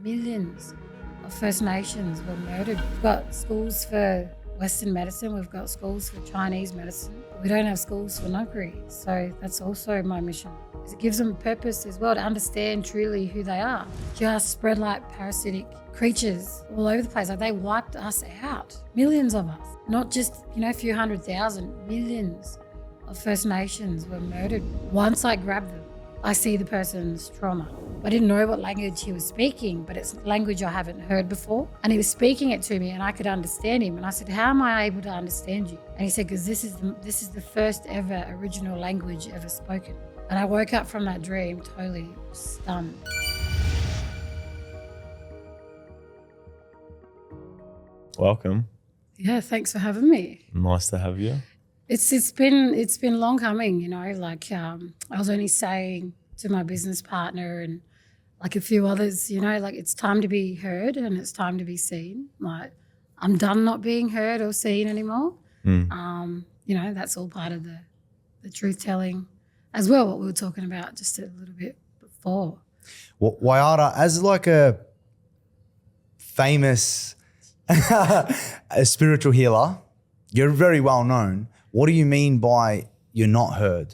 millions of First Nations were murdered. We've got schools for Western medicine, we've got schools for Chinese medicine. We don't have schools for Ngangkari, so that's also my mission. It gives them purpose as well to understand truly who they are. Just spread like parasitic creatures all over the place. Like they wiped us out, millions of us. Not just, a few 100,000, millions of First Nations were murdered. Once I grabbed them, I see the person's trauma. I didn't know what language he was speaking, but it's language I haven't heard before. And he was speaking it to me and I could understand him. And I said, how am I able to understand you? And he said, because this is the first ever original language ever spoken. And I woke up from that dream totally stunned. Welcome. Yeah, thanks for having me. Nice to have you. It's been long coming, I was only saying to my business partner and like a few others, it's time to be heard and it's time to be seen. Like I'm done not being heard or seen anymore. That's all part of the truth telling as well, what we were talking about just a little bit before. Well, Wyarta, as like a famous a spiritual healer, you're very well known. What do you mean by you're not heard?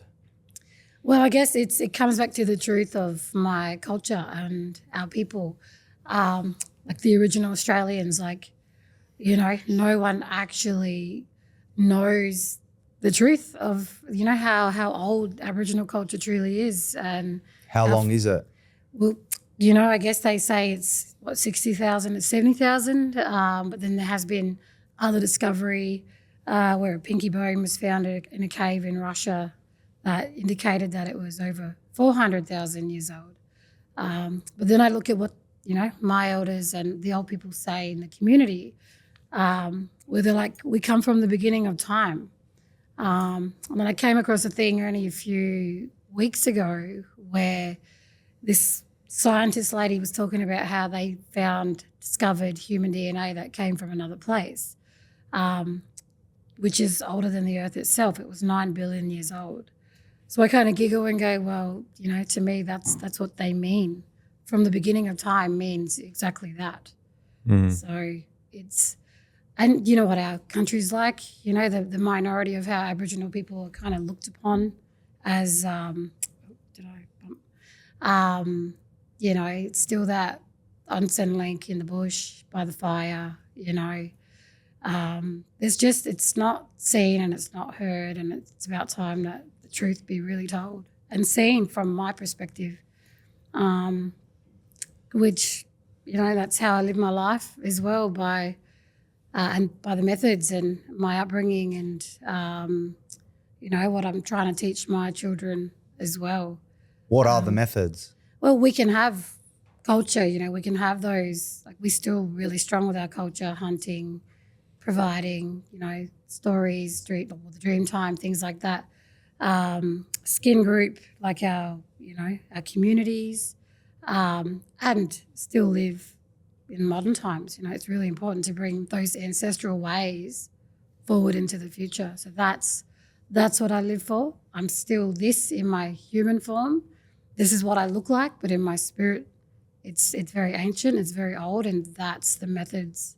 Well, I guess it comes back to the truth of my culture and our people, like the original Australians. No one actually knows the truth of how old Aboriginal culture truly is, and how long is it? Well, I guess they say it's 60,000 to 70,000, but then there has been other discovery where a pinky bone was found in a cave in Russia that indicated that it was over 400,000 years old. But then I look at what, my elders and the old people say in the community, where they're like, we come from the beginning of time. And then I came across a thing only a few weeks ago where this scientist lady was talking about how they discovered human DNA that came from another place, which is older than the earth itself. It was 9 billion years old. So I kind of giggle and go, well, to me, that's what they mean. From the beginning of time means exactly that. Mm-hmm. So and you know what our country's like, the minority of how Aboriginal people are kind of looked upon as, it's still that unseen link in the bush by the fire, it's not seen and it's not heard, and it's about time that the truth be really told and seen from my perspective, which, that's how I live my life as well, and by the methods and my upbringing and, what I'm trying to teach my children as well. What are the methods? Well, we can have culture, we can have those, like we're still really strong with our culture, hunting, providing, stories, the dream time, things like that. Skin group, like our communities, and still live in modern times. It's really important to bring those ancestral ways forward into the future. So that's what I live for. I'm still this in my human form. This is what I look like, but in my spirit, it's very ancient, it's very old, and that's the methods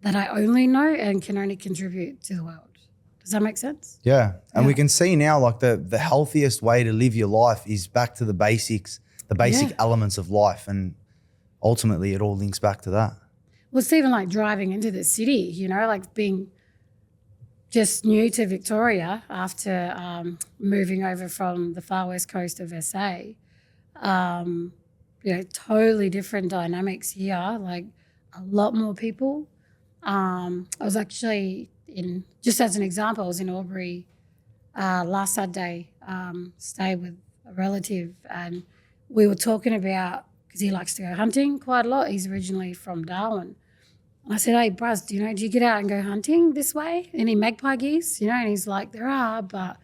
that I only know and can only contribute to the world. Does that make sense? Yeah. And we can see now like the healthiest way to live your life is back to the basics, the basic elements of life. And ultimately it all links back to that. Well, it's even like driving into the city, like being just new to Victoria after moving over from the far west coast of SA. Totally different dynamics here, like a lot more people. I was actually just as an example, I was in Albury last Saturday, stayed with a relative, and we were talking about, because he likes to go hunting quite a lot. He's originally from Darwin. And I said, hey, Bruz, do you get out and go hunting this way? Any magpie geese? And he's like, there are, but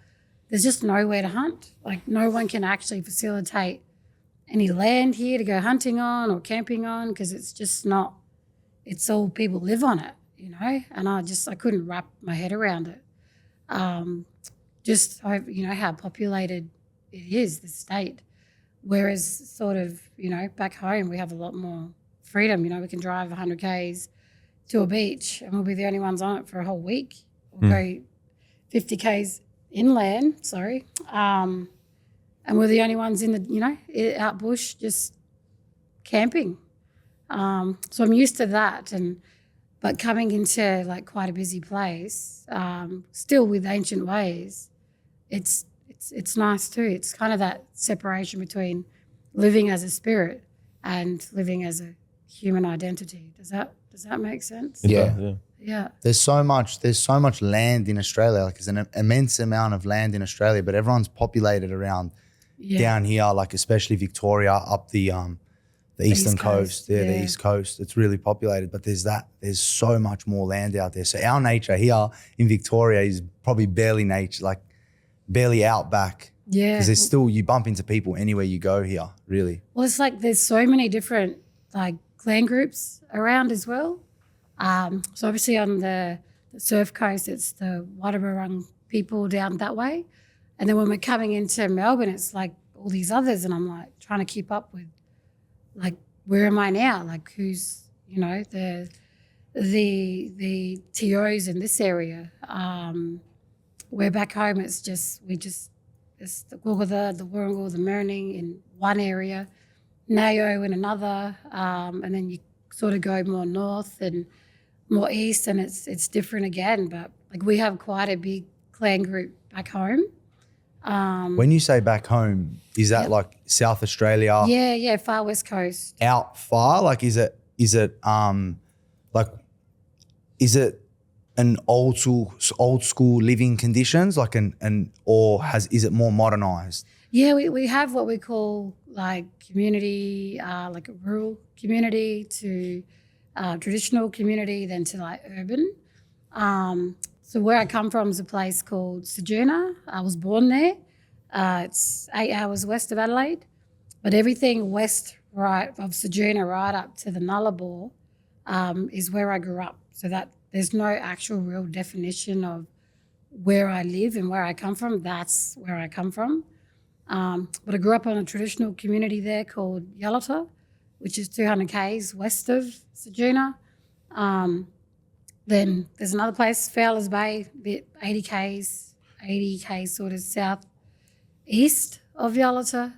there's just nowhere to hunt. Like no one can actually facilitate any land here to go hunting on or camping on, because it's just not, it's all people live on it, and I couldn't wrap my head around it. Just, how populated it is, the state. Whereas sort of, back home we have a lot more freedom. You know, we can drive 100 Ks to a beach and we'll be the only ones on it for a whole week. We'll go 50 Ks inland, and we're the only ones in the, you know, out bush just camping. So I'm used to that, but coming into like quite a busy place, still with ancient ways, it's nice too. It's kind of that separation between living as a spirit and living as a human identity. Does that make sense? Yeah. Yeah. There's so much land in Australia. Like there's an immense amount of land in Australia, but everyone's populated around down here, like especially Victoria, up the eastern coast, the east coast. It's really populated, but there's so much more land out there. So our nature here in Victoria is probably barely nature, like barely outback. Yeah. Because there's still, you bump into people anywhere you go here, really. Well, it's like there's so many different like clan groups around as well. So obviously on the surf coast, it's the Wiramai people down that way. And then when we're coming into Melbourne, it's like all these others, and I'm like trying to keep up with, like, where am I now? Like, who's, you know, the TOs in this area. We're back home. It's the Gulgada, the Warrungal, the Murning in one area, Nayo in another, and then you sort of go more north and more east, and it's different again. But like we have quite a big clan group back home. When you say back home, is that like South Australia? Yeah, far west coast. Out far? Like is it an old school living conditions, like is it more modernized? Yeah, we have what we call like community, like a rural community to traditional community, then to like urban. So where I come from is a place called Sojourner. I was born there. It's 8 hours west of Adelaide, but everything west of Sojourner right up to the Nullarbor is where I grew up. So that there's no actual real definition of where I live and where I come from. That's where I come from. But I grew up on a traditional community there called Wyarta, which is 200 Ks west of Sojourner. Then there's another place, Fowler's Bay, bit 80 Ks sort of southeast of Wyarta.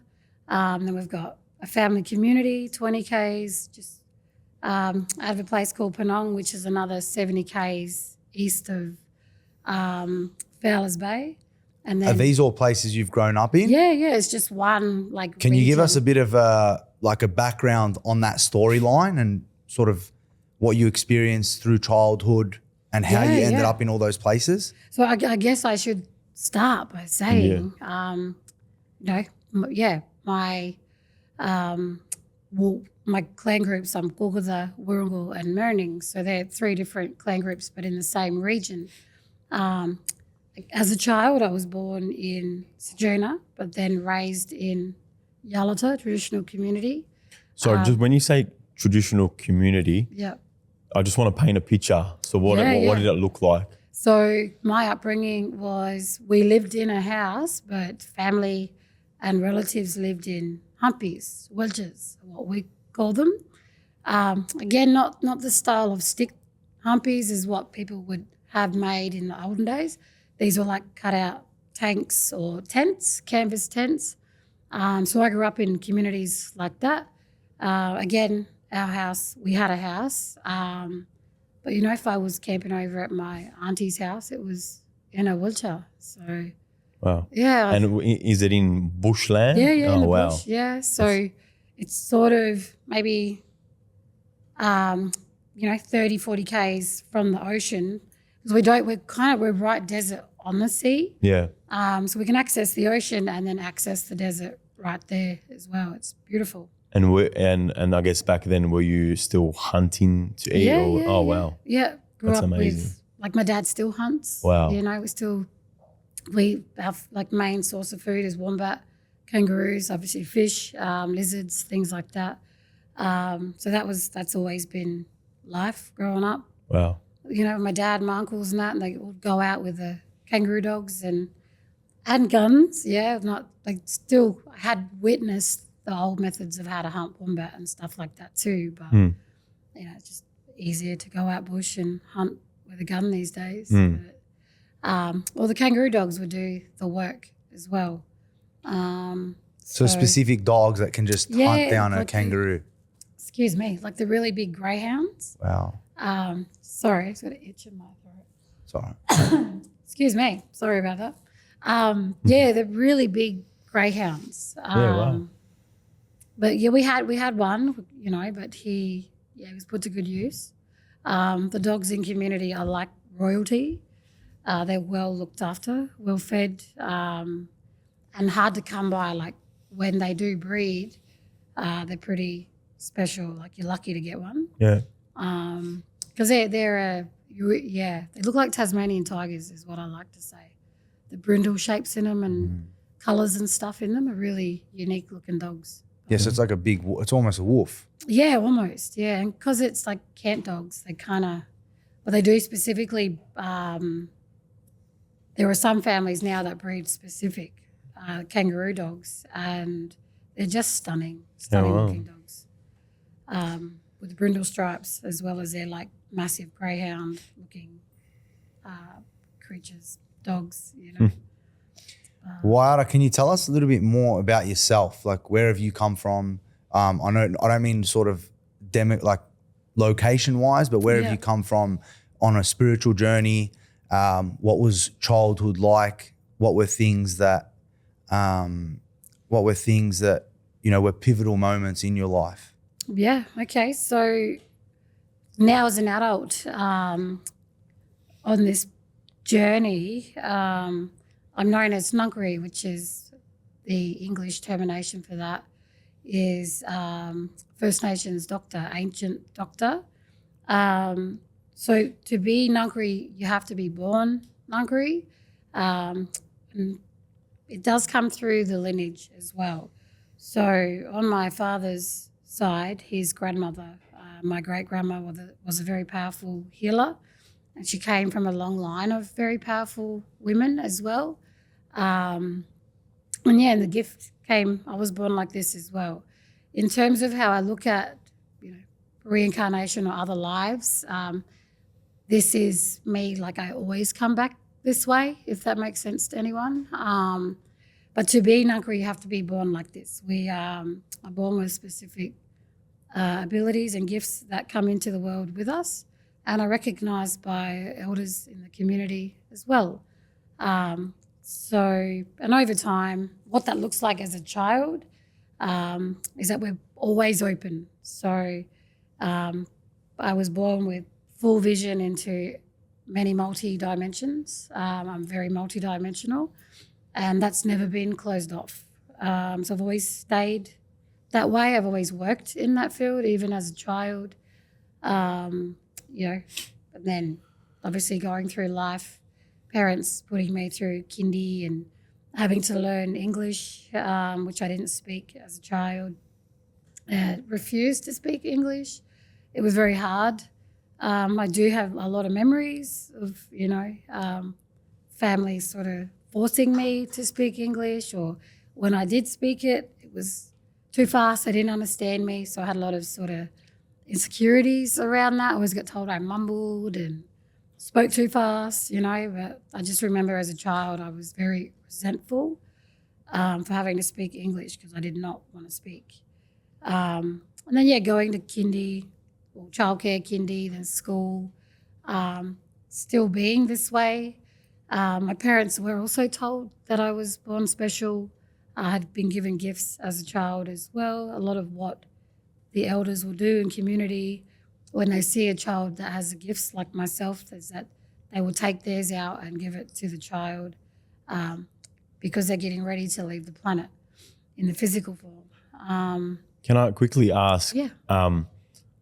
Then we've got a family community, 20 Ks, just out of a place called Penong, which is another 70 Ks east of Fowler's Bay. And then, are these all places you've grown up in? Yeah, it's just one like. Can you give us a bit of a background on that storyline and sort of what you experienced through childhood and how you ended up in all those places? So I guess I should start by saying, my clan groups, Gulgada, Warrungal and Murning. So they're three different clan groups, but in the same region. As a child, I was born in Sojourner, but then raised in Wyarta, traditional community. Sorry, just when you say traditional community, I just want to paint a picture. So what did it look like? So my upbringing was we lived in a house, but family and relatives lived in humpies, wedges, what we call them. Again, not the style of stick humpies is what people would have made in the olden days. These were like cut out tanks or tents, canvas tents. So I grew up in communities like that. Again, our house, we had a house. But, you know, if I was camping over at my auntie's house, it was in a wheelchair. So, wow. Yeah. And is it in bushland? Yeah, in the wow. bush, yeah. So it's sort of maybe, 30, 40 Ks from the ocean. Because we're right desert on the sea. Yeah. So we can access the ocean and then access the desert right there as well. It's beautiful. And I guess back then, were you still hunting to eat? Wow. Yeah, grew That's up amazing. with, like my dad still hunts. Wow. You know, our like main source of food is wombat, kangaroos, obviously fish, lizards, things like that. So that's always been life growing up. Wow. You know, my dad, my uncles and that, and they would go out with the kangaroo dogs and guns. Yeah, still had witnessed the old methods of how to hunt wombat and stuff like that too. But it's just easier to go out bush and hunt with a gun these days. Or the kangaroo dogs would do the work as well. So specific dogs that can just hunt down a kangaroo. Excuse me, like the really big greyhounds. Wow. Sorry, I've got an itch in my throat. Sorry. Excuse me. Sorry about that. The really big greyhounds. Wow. But we had one, but he was put to good use. The dogs in community are like royalty. They're well looked after, well fed, and hard to come by. Like when they do breed, they're pretty special. Like you're lucky to get one. Yeah. Because they look like Tasmanian tigers is what I like to say. The brindle shapes in them and colours and stuff in them are really unique looking dogs. Yeah, so it's like it's almost a wolf. Yeah, almost. Yeah, and because it's like camp dogs, but they do specifically. There are some families now that breed specific kangaroo dogs, and they're just stunning looking dogs. With brindle stripes, as well as their like massive greyhound looking creatures, dogs. Wyarta, can you tell us a little bit more about yourself? Like, where have you come from? I don't mean sort of location wise, but where have you come from on a spiritual journey? What was childhood like? What were things that were pivotal moments in your life? Yeah. Okay. So now as an adult, on this journey, I'm known as Ngangkari, which is the English termination for that is First Nations doctor, ancient doctor. So to be Ngangkari, you have to be born Ngangkari. And it does come through the lineage as well. So on my father's side, his grandmother, my great-grandma was a very powerful healer, and she came from a long line of very powerful women as well. And the gift came, I was born like this as well. In terms of how I look at, reincarnation or other lives, this is me, like I always come back this way, if that makes sense to anyone. But to be Ngangkari, you have to be born like this. We are born with specific abilities and gifts that come into the world with us and are recognised by elders in the community as well. And over time, what that looks like as a child is that we're always open. So I was born with full vision into many multi-dimensions. I'm very multi-dimensional, and that's never been closed off. So I've always stayed that way. I've always worked in that field, even as a child. And then obviously going through life, parents putting me through kindy and having to learn English, which I didn't speak as a child. Refused to speak English. It was very hard. I do have a lot of memories of, family sort of forcing me to speak English, or when I did speak it, it was too fast. They didn't understand me. So I had a lot of sort of insecurities around that. I always got told I mumbled and spoke too fast, but I just remember as a child, I was very resentful for having to speak English because I did not want to speak. And then, going to kindy, or childcare kindy, then school, still being this way. My parents were also told that I was born special. I had been given gifts as a child as well. A lot of what the elders will do in community when they see a child that has gifts like myself is that they will take theirs out and give it to the child because they're getting ready to leave the planet in the physical form. Can I quickly ask,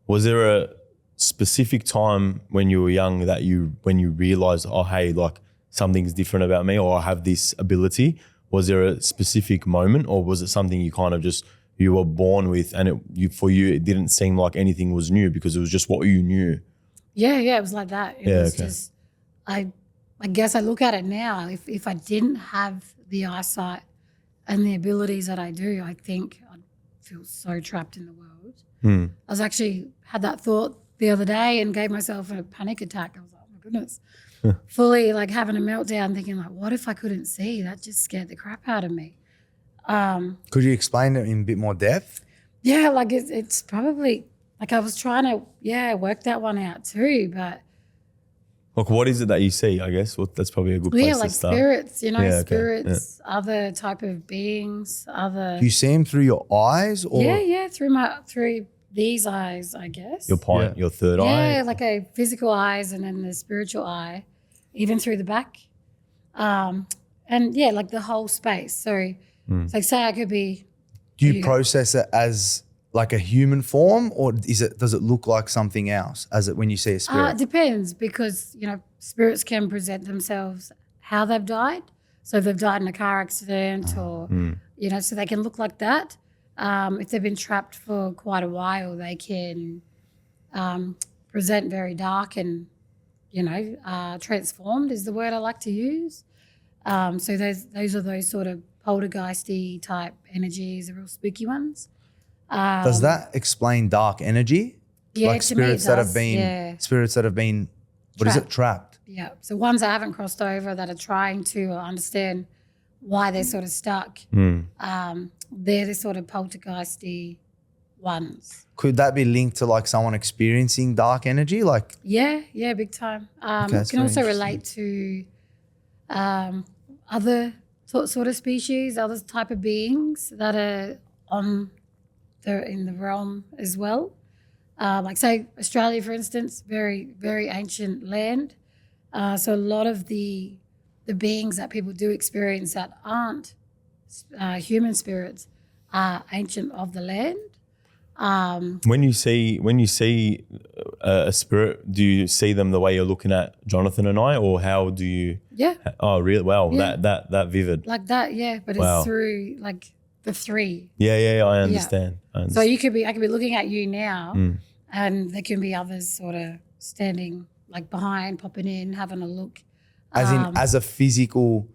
was there a specific time when you were young that when you realised, oh, hey, like something's different about me, or I have this ability? Was there a specific moment, or was it something you kind of just, you were born with and for you it didn't seem like anything was new because it was just what you knew? Yeah, it was like that. It was just, I guess I look at it now, if I didn't have the eyesight and the abilities that I do, I think I'd feel so trapped in the world. Mm. I was actually had that thought the other day and gave myself a panic attack. I was like, oh my goodness, fully like having a meltdown, thinking like, what if I couldn't see? That just scared the crap out of me. Could you explain it in a bit more depth? Yeah, like it's probably like I was trying to work that one out too, but Like, what is it that you see? I guess that's probably a good place like to start. spirits, Yeah, okay, spirits, other type of beings, other Do you see him through your eyes or through these eyes, I guess. Your third eye. Yeah, like a physical eyes and then the spiritual eye, even through the back. And yeah, like the whole space. So it's like say I could be do you process it as like a human form or does it look like something else when you see a spirit? It depends because, spirits can present themselves how they've died. So if they've died in a car accident or, so they can look like that. If they've been trapped for quite a while, they can present very dark and, transformed is the word I like to use. So those are those sort of poltergeisty type energies, the real spooky ones. Does that explain dark energy? Yeah, like to me it spirits that does, have been yeah. spirits that have been trapped? Yeah. So ones that haven't crossed over that are trying to understand why they're sort of stuck. They're the sort of poltergeisty ones. Could that be linked to like someone experiencing dark energy? Like Yeah, big time. It can also relate to other sort of species, other type of beings that are in the realm as well. Like say Australia, for instance, very, very ancient land. So a lot of the beings that people do experience that aren't human spirits are ancient of the land. When you see a spirit, do you see them the way you're looking at Jonathan and I, or how do you? Yeah. Oh, really? Wow, Yeah. that vivid. Like that, yeah. But Wow. it's through like the three. Yeah. I understand. So I could be looking at you now, and there can be others sort of standing like behind, popping in, having a look. as a physical,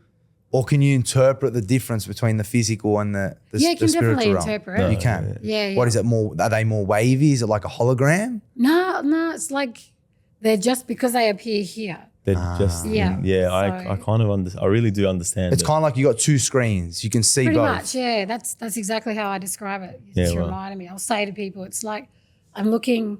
or can you interpret the difference between the physical and the you can spiritual definitely realm? interpret. You can. Yeah. What is it more? Are they more wavy? Is it like a hologram? No, it's like they're just because they appear here. They're just Yeah. I kind of I really do understand. It's kind of like you got two screens. You can see Pretty both. much, yeah. That's exactly how I describe it. You Yeah, just well. reminded me. I'll say to people, it's like I'm looking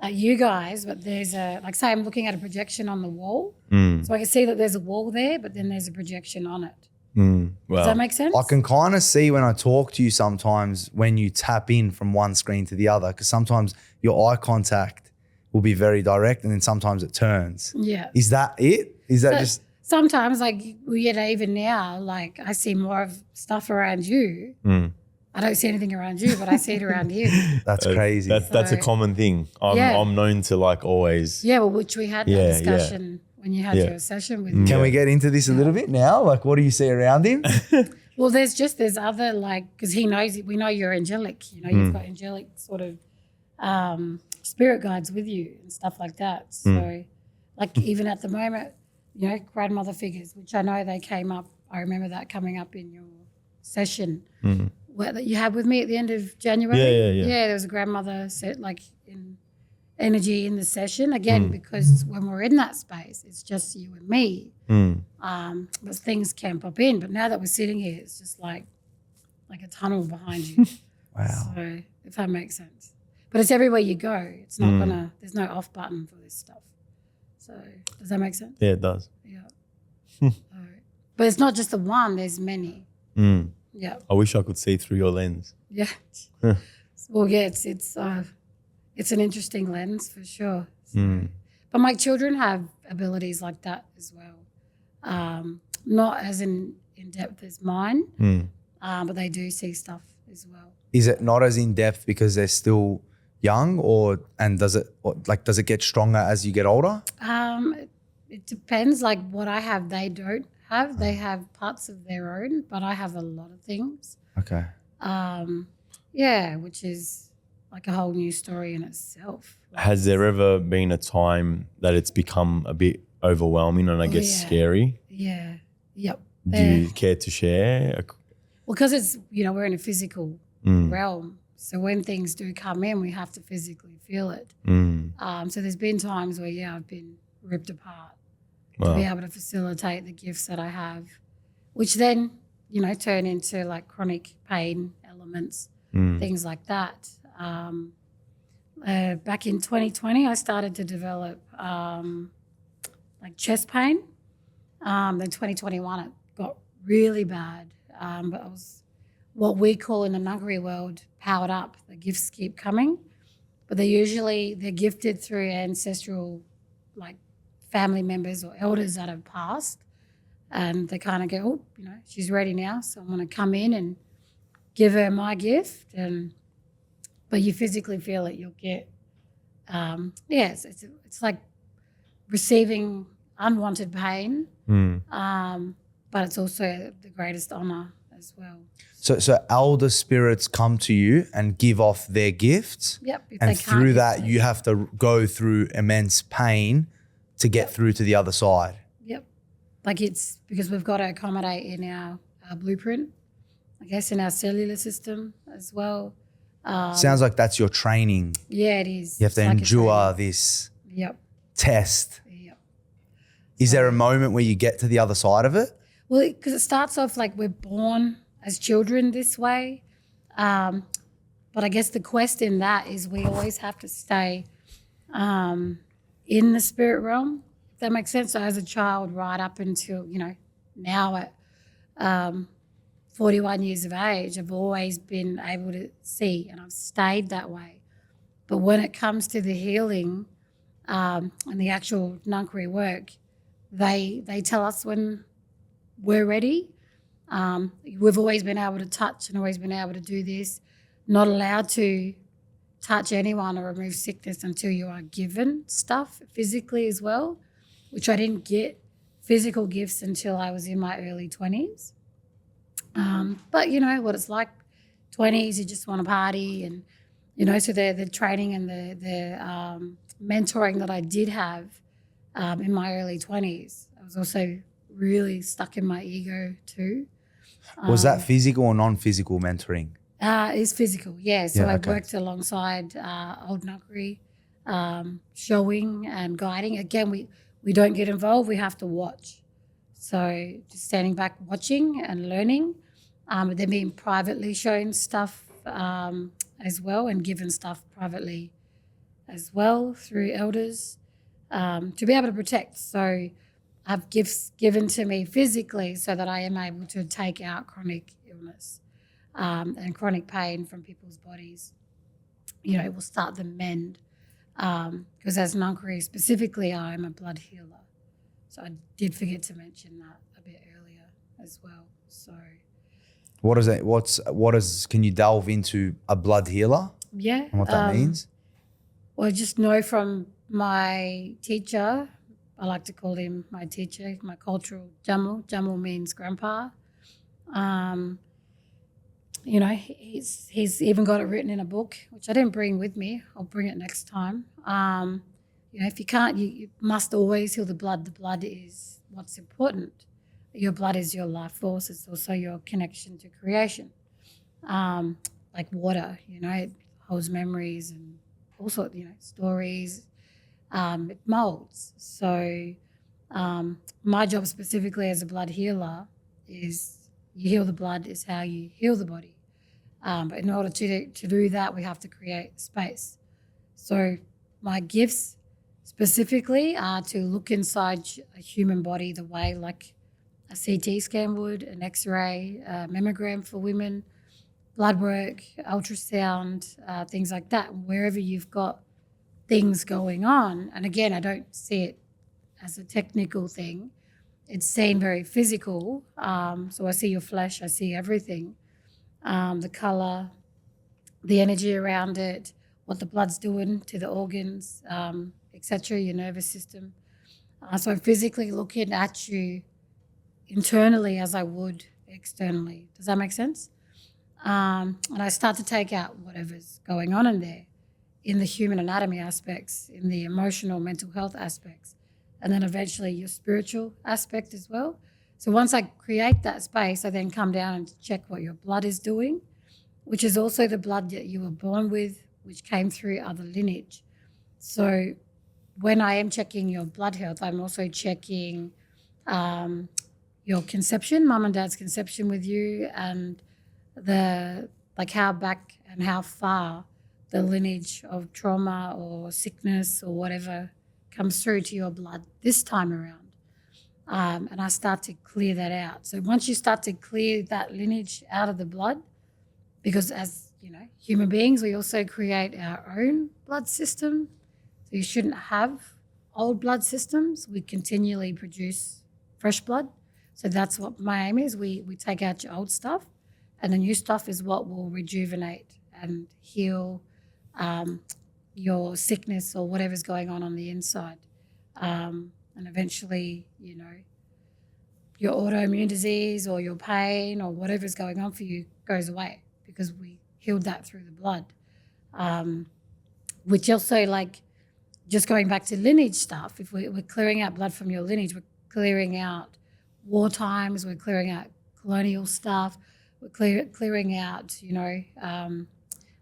at you guys, but there's say I'm looking at a projection on the wall. So I can see that there's a wall there, but then there's a projection on it. Well, Does that make sense? I can kind of see when I talk to you sometimes when you tap in from one screen to the other, because sometimes your eye contact will be very direct and then sometimes it turns. Yeah. Is that it? Is that So just sometimes, like even now, like I see more of stuff around you. I don't see anything around you, but I see it around you. that's crazy? That's a common thing. I'm known to like always. Yeah, well, which we had that discussion when you had your session with me. Can we get into this a little bit now? Like, what do you see around him? Well, there's other like, because he knows, we know you're angelic, you've got angelic sort of spirit guides with you and stuff like that. So like even at the moment, grandmother figures, which I know they came up, I remember that coming up in your session that you had with me at the end of January. Yeah, there was a grandmother set like in energy in the session again, because when we're in that space, it's just you and me. But things can pop in. But now that we're sitting here, it's just like a tunnel behind you. Wow. So if that makes sense. But it's everywhere you go. It's not there's no off button for this stuff. So does that make sense? Yeah, it does. Yeah. But it's not just the one, there's many. Yeah. I wish I could see through your lens. Yeah. Well, yeah, it's an interesting lens for sure. So, but my children have abilities like that as well. Not as in depth as mine, but they do see stuff as well. Is it not as in depth because they're still young, does it get stronger as you get older? It depends. Like what I have, they don't have. They have parts of their own, but I have a lot of things. Okay. Yeah, which is like a whole new story in itself. Has there ever been a time that it's become a bit overwhelming and I guess scary? Yeah. Yep. Do you care to share? Well, because it's, we're in a physical realm. So when things do come in, we have to physically feel it. So there's been times where, I've been ripped apart to be able to facilitate the gifts that I have, which then, turn into like chronic pain elements, things like that. Back in 2020, I started to develop like chest pain. Then 2021, it got really bad. But I was what we call in the Ngangkari world powered up. The gifts keep coming, but they're gifted through ancestral, like family members or elders that have passed, and they kind of go, she's ready now, so I'm going to come in and give her my gift. But you physically feel it. You'll get, it's like receiving unwanted pain, but it's also the greatest honor as well. So elder spirits come to you and give off their gifts. Yep. And through that, you have to go through immense pain to get through to the other side. Yep. Like it's because we've got to accommodate in our blueprint, I guess, in our cellular system as well. Sounds like that's your training. Yeah, it is. You have to endure this test. Yep. Is there a moment where you get to the other side of it? Well, because it starts off like we're born as children this way. But I guess the quest in that is we always have to stay in the spirit realm, if that makes sense. So as a child right up until, now at 41 years of age, I've always been able to see, and I've stayed that way. But when it comes to the healing and the actual Ngangkari work, they tell us when we're ready. We've always been able to touch and always been able to do this. Not allowed to touch anyone or remove sickness until you are given stuff physically as well, which I didn't get physical gifts until I was in my early 20s. But you know what it's like, 20s, you just want to party, and so the training and the mentoring that I did have in my early 20s, I was also really stuck in my ego too. Was that physical or non-physical mentoring? It's physical, yeah. So I worked alongside old Ngangkari, showing and guiding. Again, we don't get involved, we have to watch. So just standing back watching and learning, but then being privately shown stuff as well, and given stuff privately as well through elders to be able to protect. So I have gifts given to me physically so that I am able to take out chronic illness and chronic pain from people's bodies. It will start them mend. Because as Ngangkari specifically, I'm a blood healer. So I did forget to mention that a bit earlier as well. So what is it? Can you delve into a blood healer? Yeah. And what that means? Well, I just know from my teacher, I like to call him my teacher, my cultural Jamal. Jamal means grandpa. He's even got it written in a book, which I didn't bring with me. I'll bring it next time. If you can't, you must always heal the blood. The blood is what's important. Your blood is your life force. It's also your connection to creation. Like water, it holds memories and all sorts, stories. It molds. So my job specifically as a blood healer is you heal the blood is how you heal the body. But in order to do that, we have to create space. So my gifts specifically are to look inside a human body the way like a CT scan would, an X-ray, a mammogram for women, blood work, ultrasound, things like that. Wherever you've got things going on, and again, I don't see it as a technical thing. It's seen very physical. So I see your flesh, I see everything, the colour, the energy around it, what the blood's doing to the organs, etc., your nervous system. So I'm physically looking at you internally as I would externally. Does that make sense? And I start to take out whatever's going on in there, in the human anatomy aspects, in the emotional, mental health aspects, and then eventually your spiritual aspect as well. So once I create that space, I then come down and check what your blood is doing, which is also the blood that you were born with, which came through other lineage. So when I am checking your blood health, I'm also checking your conception, mum and dad's conception with you, and how back and how far the lineage of trauma or sickness or whatever comes through to your blood this time around. And I start to clear that out. So once you start to clear that lineage out of the blood, because as human beings, we also create our own blood system. So you shouldn't have old blood systems. We continually produce fresh blood. So that's what my aim is. We take out your old stuff, and the new stuff is what will rejuvenate and heal your sickness or whatever's going on the inside. And eventually, your autoimmune disease or your pain or whatever's going on for you goes away because we healed that through the blood. Which also, just going back to lineage stuff, if we're clearing out blood from your lineage, we're clearing out war times, we're clearing out colonial stuff, we're clearing out,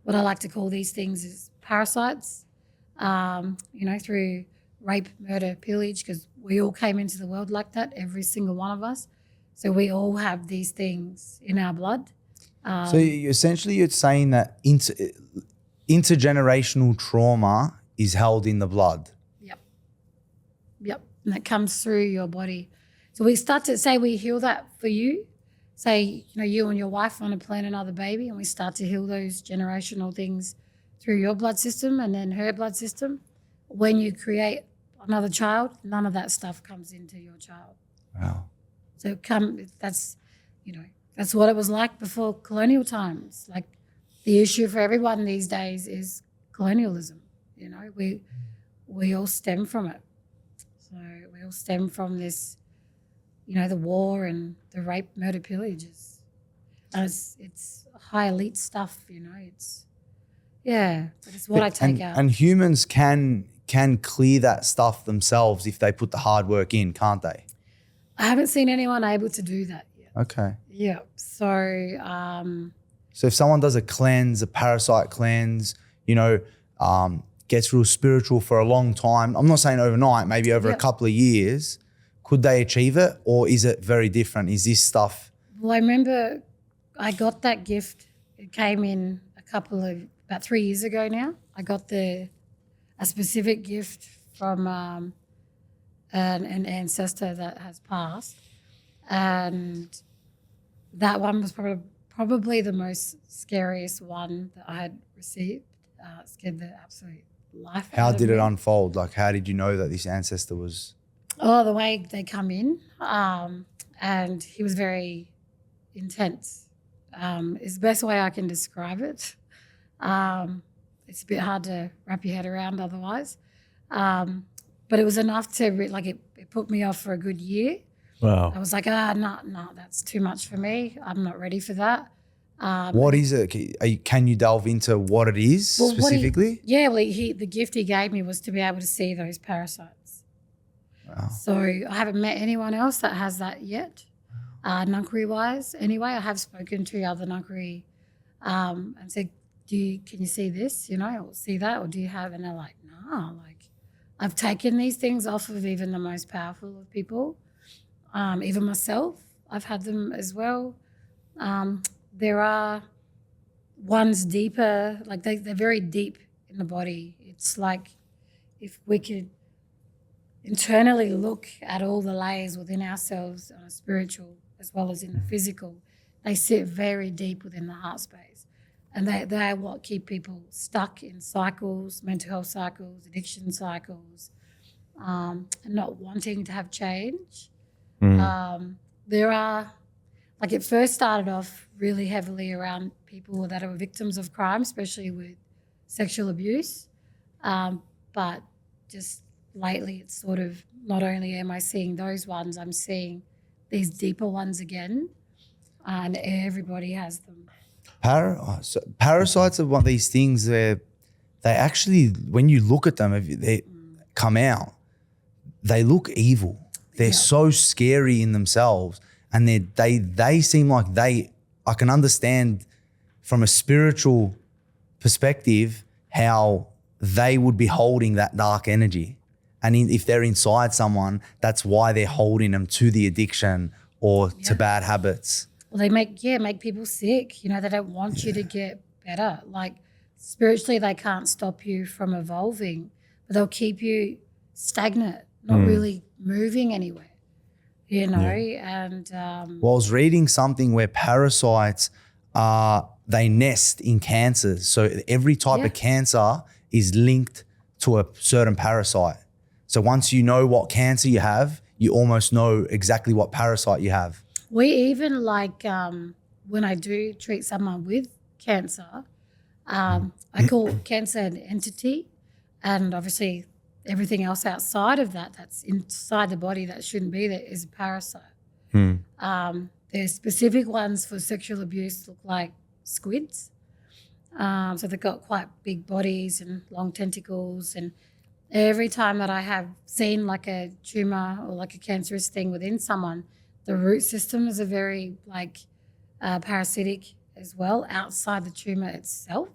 what I like to call these things is parasites, through rape, murder, pillage, because we all came into the world like that, every single one of us. So we all have these things in our blood. So essentially you're saying that intergenerational trauma is held in the blood. Yep. And that comes through your body. So we start to say we heal that for you. Say, you and your wife want to plan another baby, and we start to heal those generational things through your blood system and then her blood system. When you create another child, none of that stuff comes into your child. Wow. So that's what it was like before colonial times. Like the issue for everyone these days is colonialism. We all stem from it. So we all stem from this, the war and the rape, murder, pillages. It's high elite stuff, but it's what I take out. And humans can clear that stuff themselves if they put the hard work in, can't they? I haven't seen anyone able to do that yet. Okay. Yeah. So so if someone does a cleanse, a parasite cleanse, gets real spiritual for a long time, I'm not saying overnight, maybe over a couple of years, could they achieve it, or is it very different? Is this stuff? Well, I remember I got that gift. It came in about 3 years ago now. I got a specific gift from an ancestor that has passed, and that one was probably the most scariest one that I had received. It scared the absolute life out of me. How did it unfold? How did you know that this ancestor was? Oh, the way they come in, and he was very intense. Is the best way I can describe it. It's a bit hard to wrap your head around otherwise. But it was enough to, it put me off for a good year. Wow. I was like, no, that's too much for me. I'm not ready for that. What is it? Can you delve into what it is specifically? The gift he gave me was to be able to see those parasites. Wow. So I haven't met anyone else that has that yet, Ngangkari-wise. Anyway, I have spoken to other Ngangkari and said, can you see this, or see that, or do you have? And they're like, no, I've taken these things off of even the most powerful of people, even myself. I've had them as well. There are ones deeper, they're very deep in the body. It's like if we could internally look at all the layers within ourselves on a spiritual as well as in the physical, they sit very deep within the heart space. And they are what keep people stuck in cycles, mental health cycles, addiction cycles, and not wanting to have change. There are, it first started off really heavily around people that are victims of crime, especially with sexual abuse. But just lately it's sort of, not only am I seeing those ones, I'm seeing these deeper ones again, and everybody has them. Parasites are one of these things where they actually, when you look at them, they come out, they look evil. They're so scary in themselves, and they seem like I can understand from a spiritual perspective, how they would be holding that dark energy. And if they're inside someone, that's why they're holding them to the addiction or to bad habits. Well, they make people sick. You know, they don't want you to get better. Like spiritually, they can't stop you from evolving, but they'll keep you stagnant, not really moving anywhere. You know, and well, I was reading something where parasites they nest in cancers. So every type of cancer is linked to a certain parasite. So once you know what cancer you have, you almost know exactly what parasite you have. We even like when I do treat someone with cancer, I call cancer an entity, and obviously everything else outside of that, that's inside the body that shouldn't be there, is a parasite. There's specific ones for sexual abuse, look like squids. So they've got quite big bodies and long tentacles, and every time that I have seen like a tumor or like a cancerous thing within someone, the root systems are very like parasitic as well outside the tumor itself.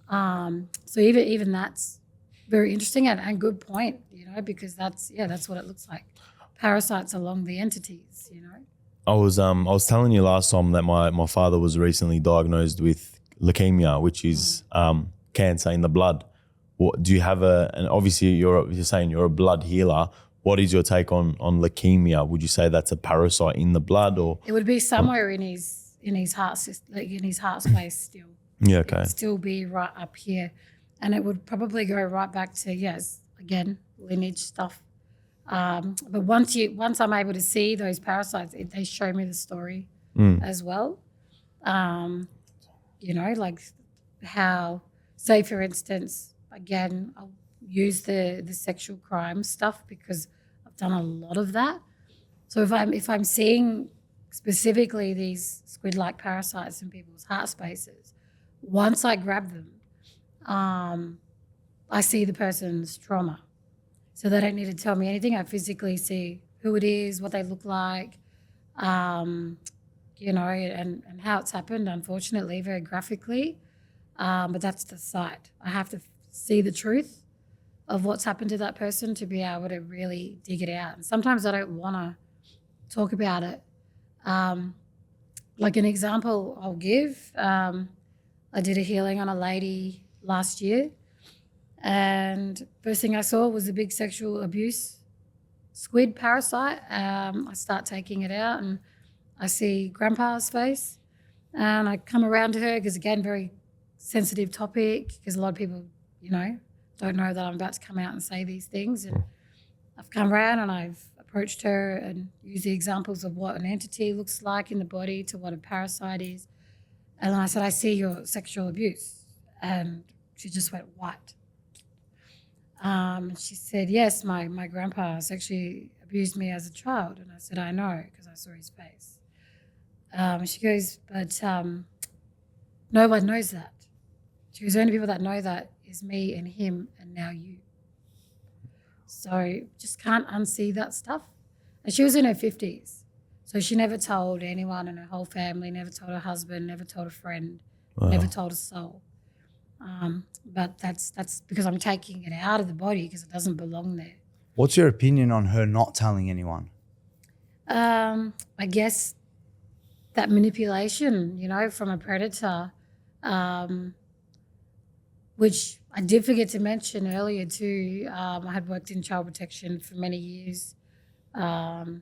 So even that's very interesting and good point, you know, because that's what it looks like. Parasites along the entities, you know. I was telling you last time that my father was recently diagnosed with leukemia, which is cancer in the blood. What do you have and obviously you're saying you're a blood healer. What is your take on leukemia? Would you say that's a parasite in the blood, or it would be somewhere in his heart system, like in his heart space still? Yeah, okay. It would still be right up here, and it would probably go right back to again lineage stuff. But once I'm able to see those parasites, they show me the story as well. You know, like how, say for instance. Again, I'll use the sexual crime stuff because I've done a lot of that. So if I'm seeing specifically these squid-like parasites in people's heart spaces, once I grab them, I see the person's trauma. So they don't need to tell me anything. I physically see who it is, what they look like, you know, and how it's happened, unfortunately, very graphically. But that's the site. I have to see the truth of what's happened to that person to be able to really dig it out. And sometimes I don't want to talk about it. Like an example I'll give, I did a healing on a lady last year, and first thing I saw was a big sexual abuse squid parasite. I start taking it out and I see grandpa's face, and I come around to her because, again, very sensitive topic because a lot of people, you know, don't know that I'm about to come out and say these things. And I've come around and I've approached her and used the examples of what an entity looks like in the body to what a parasite is. And I said, I see your sexual abuse. And she just went white. And she said, yes, my grandpa sexually abused me as a child. And I said, I know, because I saw his face. And she goes, but no one knows that. She goes, the only people that know that is me and him and now you. So just can't unsee that stuff. And she was in her 50s. So she never told anyone in her whole family, never told her husband, never told a friend, never told a soul. But that's because I'm taking it out of the body because it doesn't belong there. What's your opinion on her not telling anyone? I guess that manipulation, you know, from a predator, which I did forget to mention earlier too. I had worked in child protection for many years, in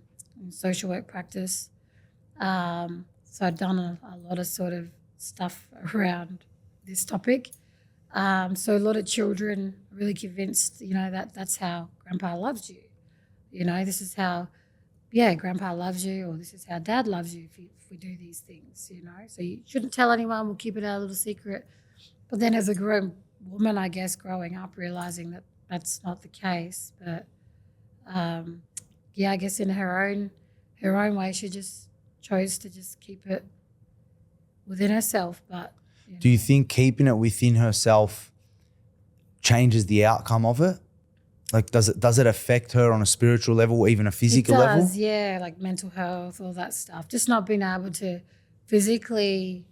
social work practice. So I'd done a lot of sort of stuff around this topic. So a lot of children are really convinced, you know, that's how grandpa loves you. You know, this is how, grandpa loves you, or this is how dad loves you if we do these things, you know. So you shouldn't tell anyone, we'll keep it our little secret. But then as a grown woman, I guess, growing up, realising that that's not the case. But, I guess in her own way, she just chose to just keep it within herself. But do you think keeping it within herself changes the outcome of it? Like, does it affect her on a spiritual level or even a physical level? It does, yeah, like mental health, all that stuff. Just not being able to physically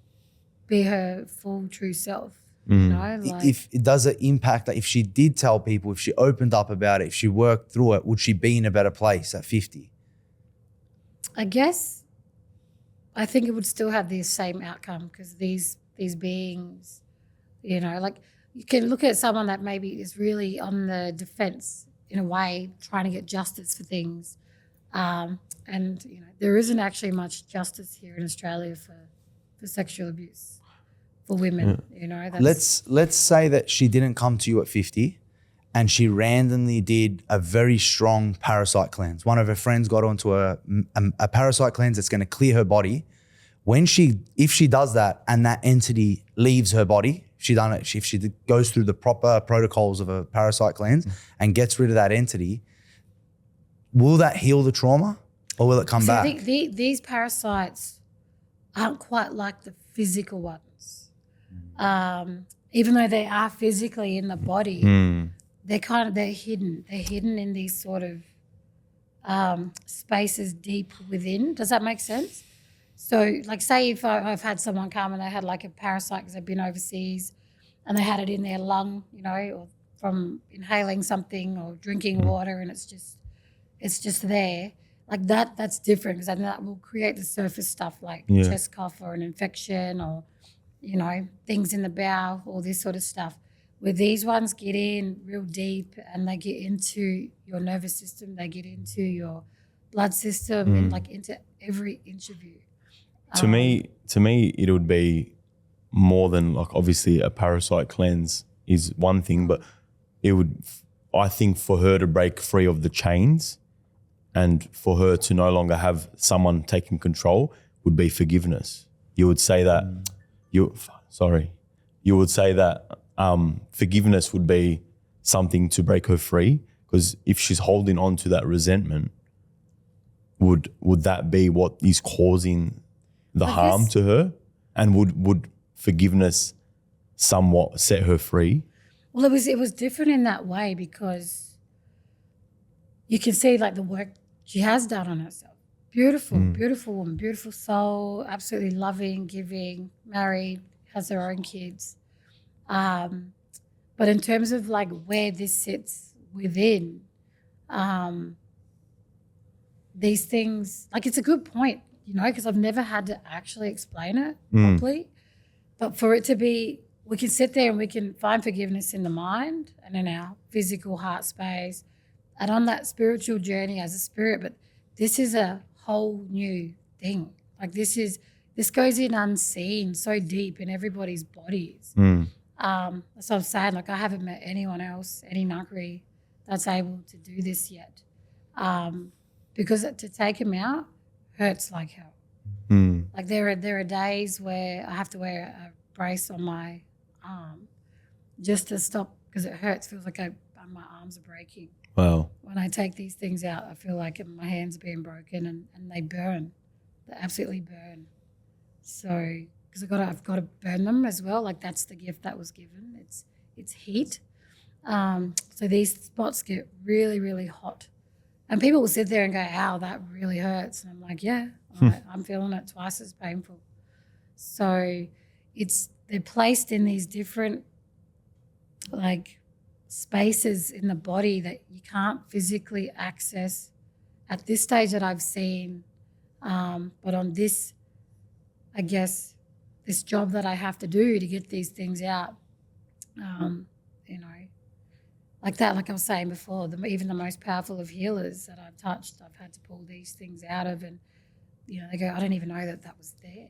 be her full true self. You know, like, If it does it impact, like if she did tell people, if she opened up about it, if she worked through it, would she be in a better place at 50? I guess I think it would still have the same outcome, because these beings, you know, like you can look at someone that maybe is really on the defense in a way, trying to get justice for things. And, you know, there isn't actually much justice here in Australia for sexual abuse for women, you know. Let's say that she didn't come to you at 50 and she randomly did a very strong parasite cleanse. One of her friends got onto a parasite cleanse that's going to clear her body. If she does that and that entity leaves her body, if she goes through the proper protocols of a parasite cleanse and gets rid of that entity, will that heal the trauma or will it come back? I think these parasites aren't quite like the physical ones. Even though they are physically in the body, they're hidden. They're hidden in these sort of spaces deep within. Does that make sense? So, like, say if I've had someone come and they had like a parasite because they've been overseas and they had it in their lung, you know, or from inhaling something or drinking water, and it's just there. Like that's different, because then that will create the surface stuff like chest cough or an infection, or, you know, things in the bowel, all this sort of stuff. Where these ones get in real deep and they get into your nervous system, they get into your blood system and like into every inch of you. To me, it would be more than, like, obviously a parasite cleanse is one thing, but it would, I think, for her to break free of the chains and for her to no longer have someone taking control would be forgiveness. You would say that, you would say that forgiveness would be something to break her free, because if she's holding on to that resentment, would that be what is causing the harm to her? And would forgiveness somewhat set her free? Well, it was different in that way, because you can see like the work she has done on herself. Beautiful, beautiful woman, beautiful soul, absolutely loving, giving, married, has her own kids. But in terms of like where this sits within, these things, like, it's a good point, you know, because I've never had to actually explain it properly. But for it to be, we can sit there and we can find forgiveness in the mind and in our physical heart space and on that spiritual journey as a spirit. But this is a whole new thing. Like this goes in unseen, so deep in everybody's bodies. That's what I'm saying. Like, I haven't met anyone else, any Ngangkari, that's able to do this yet. Because to take him out hurts like hell. Like there are days where I have to wear a brace on my arm just to stop, because it hurts. Feels like my arms are breaking. Wow. When I take these things out, I feel like my hands are being broken and they burn. They absolutely burn. So, because I've got to burn them as well. Like, that's the gift that was given. It's heat. So these spots get really, really hot. And people will sit there and go, ow, that really hurts. And I'm like, yeah, I'm feeling it twice as painful. So they're placed in these different, like, spaces in the body that you can't physically access at this stage that I've seen. But on this, I guess, this job that I have to do to get these things out, you know, like that, like I was saying before, even the most powerful of healers that I've touched, I've had to pull these things out of, and, you know, they go, I don't even know that was there.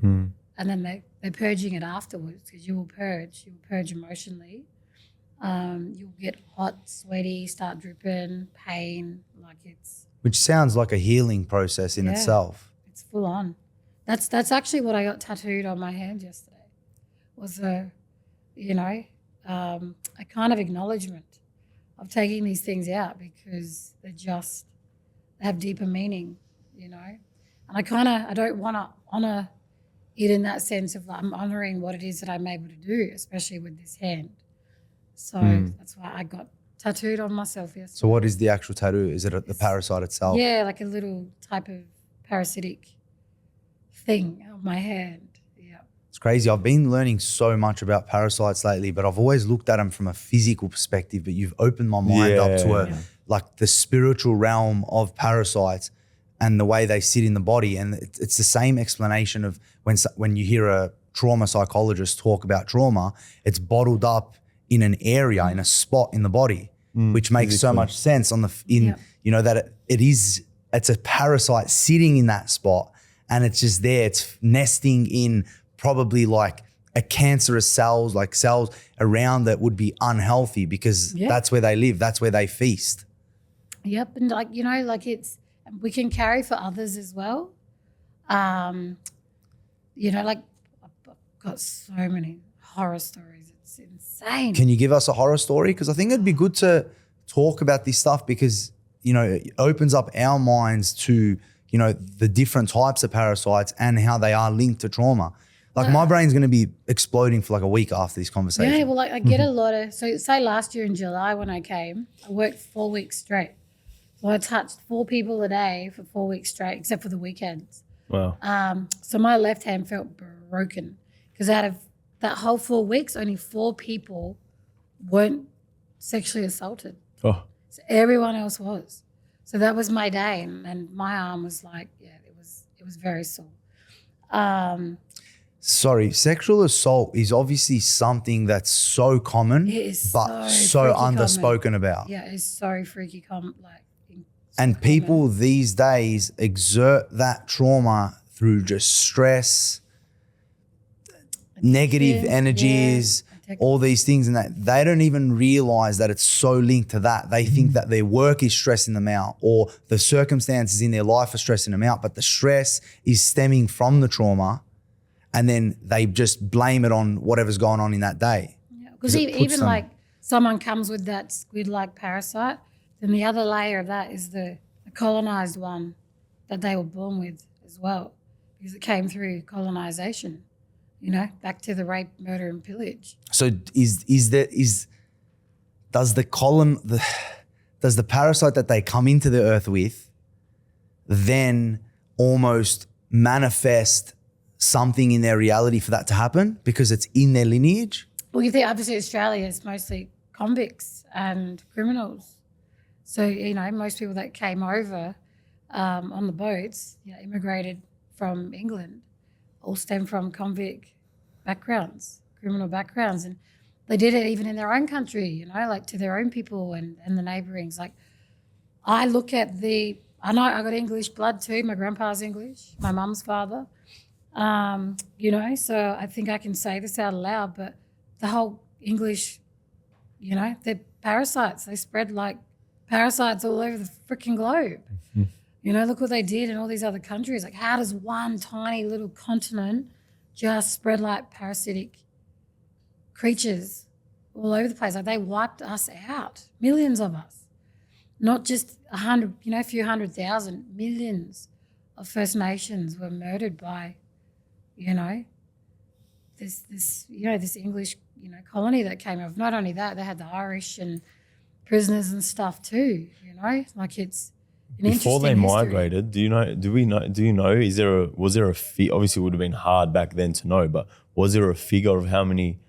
And then they're purging it afterwards, because you will purge emotionally. You'll get hot, sweaty, start dripping, pain, which sounds like a healing process in itself. It's full on. That's actually what I got tattooed on my hand yesterday, was a kind of acknowledgement of taking these things out, because they have deeper meaning, you know. And I don't want to honor it in that sense of, like, I'm honoring what it is that I'm able to do, especially with this hand. So that's why I got tattooed on myself yesterday. So what is the actual tattoo? Is it the parasite itself? Yeah, like a little type of parasitic thing on my hand. Yeah. It's crazy. I've been learning so much about parasites lately, but I've always looked at them from a physical perspective. But you've opened my mind up to like the spiritual realm of parasites and the way they sit in the body. And it's the same explanation of when you hear a trauma psychologist talk about trauma, it's bottled up in an area, in a spot in the body, which makes so much sense that it's a parasite sitting in that spot, and it's just there. It's nesting in probably like a cancerous cells around that would be unhealthy because that's where they live. That's where they feast. Yep. And we can carry for others as well. I've got so many horror stories. It's insane. Can you give us a horror story? Because I think it'd be good to talk about this stuff because, it opens up our minds to, the different types of parasites and how they are linked to trauma. Like my brain's going to be exploding for like a week after this conversation. Yeah, well, I get a lot of, so say last year in July when I came, I worked 4 weeks straight. So I touched 4 people a day for 4 weeks straight, except for the weekends. Wow. So my left hand felt broken because out of that whole 4 weeks, only 4 people weren't sexually assaulted. Oh. So everyone else was. So that was my day, and my arm was like, it was very sore. Sorry, sexual assault is obviously something that's so common, but so underspoken about. Yeah, it's so freaky common. And people these days exert that trauma through just stress, negative energies, all these things, and that they don't even realize that it's so linked to that. They think that their work is stressing them out or the circumstances in their life are stressing them out, but the stress is stemming from the trauma, and then they just blame it on whatever's going on in that day. Because even like someone comes with that squid-like parasite, then the other layer of that is the colonized one that they were born with as well, because it came through colonization, back to the rape, murder, and pillage. So does the parasite that they come into the earth with then almost manifest something in their reality for that to happen because it's in their lineage? Well, you think obviously Australia is mostly convicts and criminals. So, most people that came over on the boats, immigrated from England, all stem from convict backgrounds, criminal backgrounds. And they did it even in their own country, like to their own people and the neighbourings. Like I look at I know I got English blood too. My grandpa's English, my mum's father. So I think I can say this out loud, but the whole English, they're parasites. They spread like parasites all over the freaking globe. Look what they did in all these other countries. Like, how does one tiny little continent just spread like parasitic creatures all over the place? Like, they wiped us out, millions of us, not just 100, a few 100,000, millions of First Nations were murdered by, this English, colony that came over. Not only that, they had the Irish and prisoners and stuff too, like it's an before they history. migrated. Do you know, was there a fee? Obviously it would have been hard back then to know, but was there a figure of how many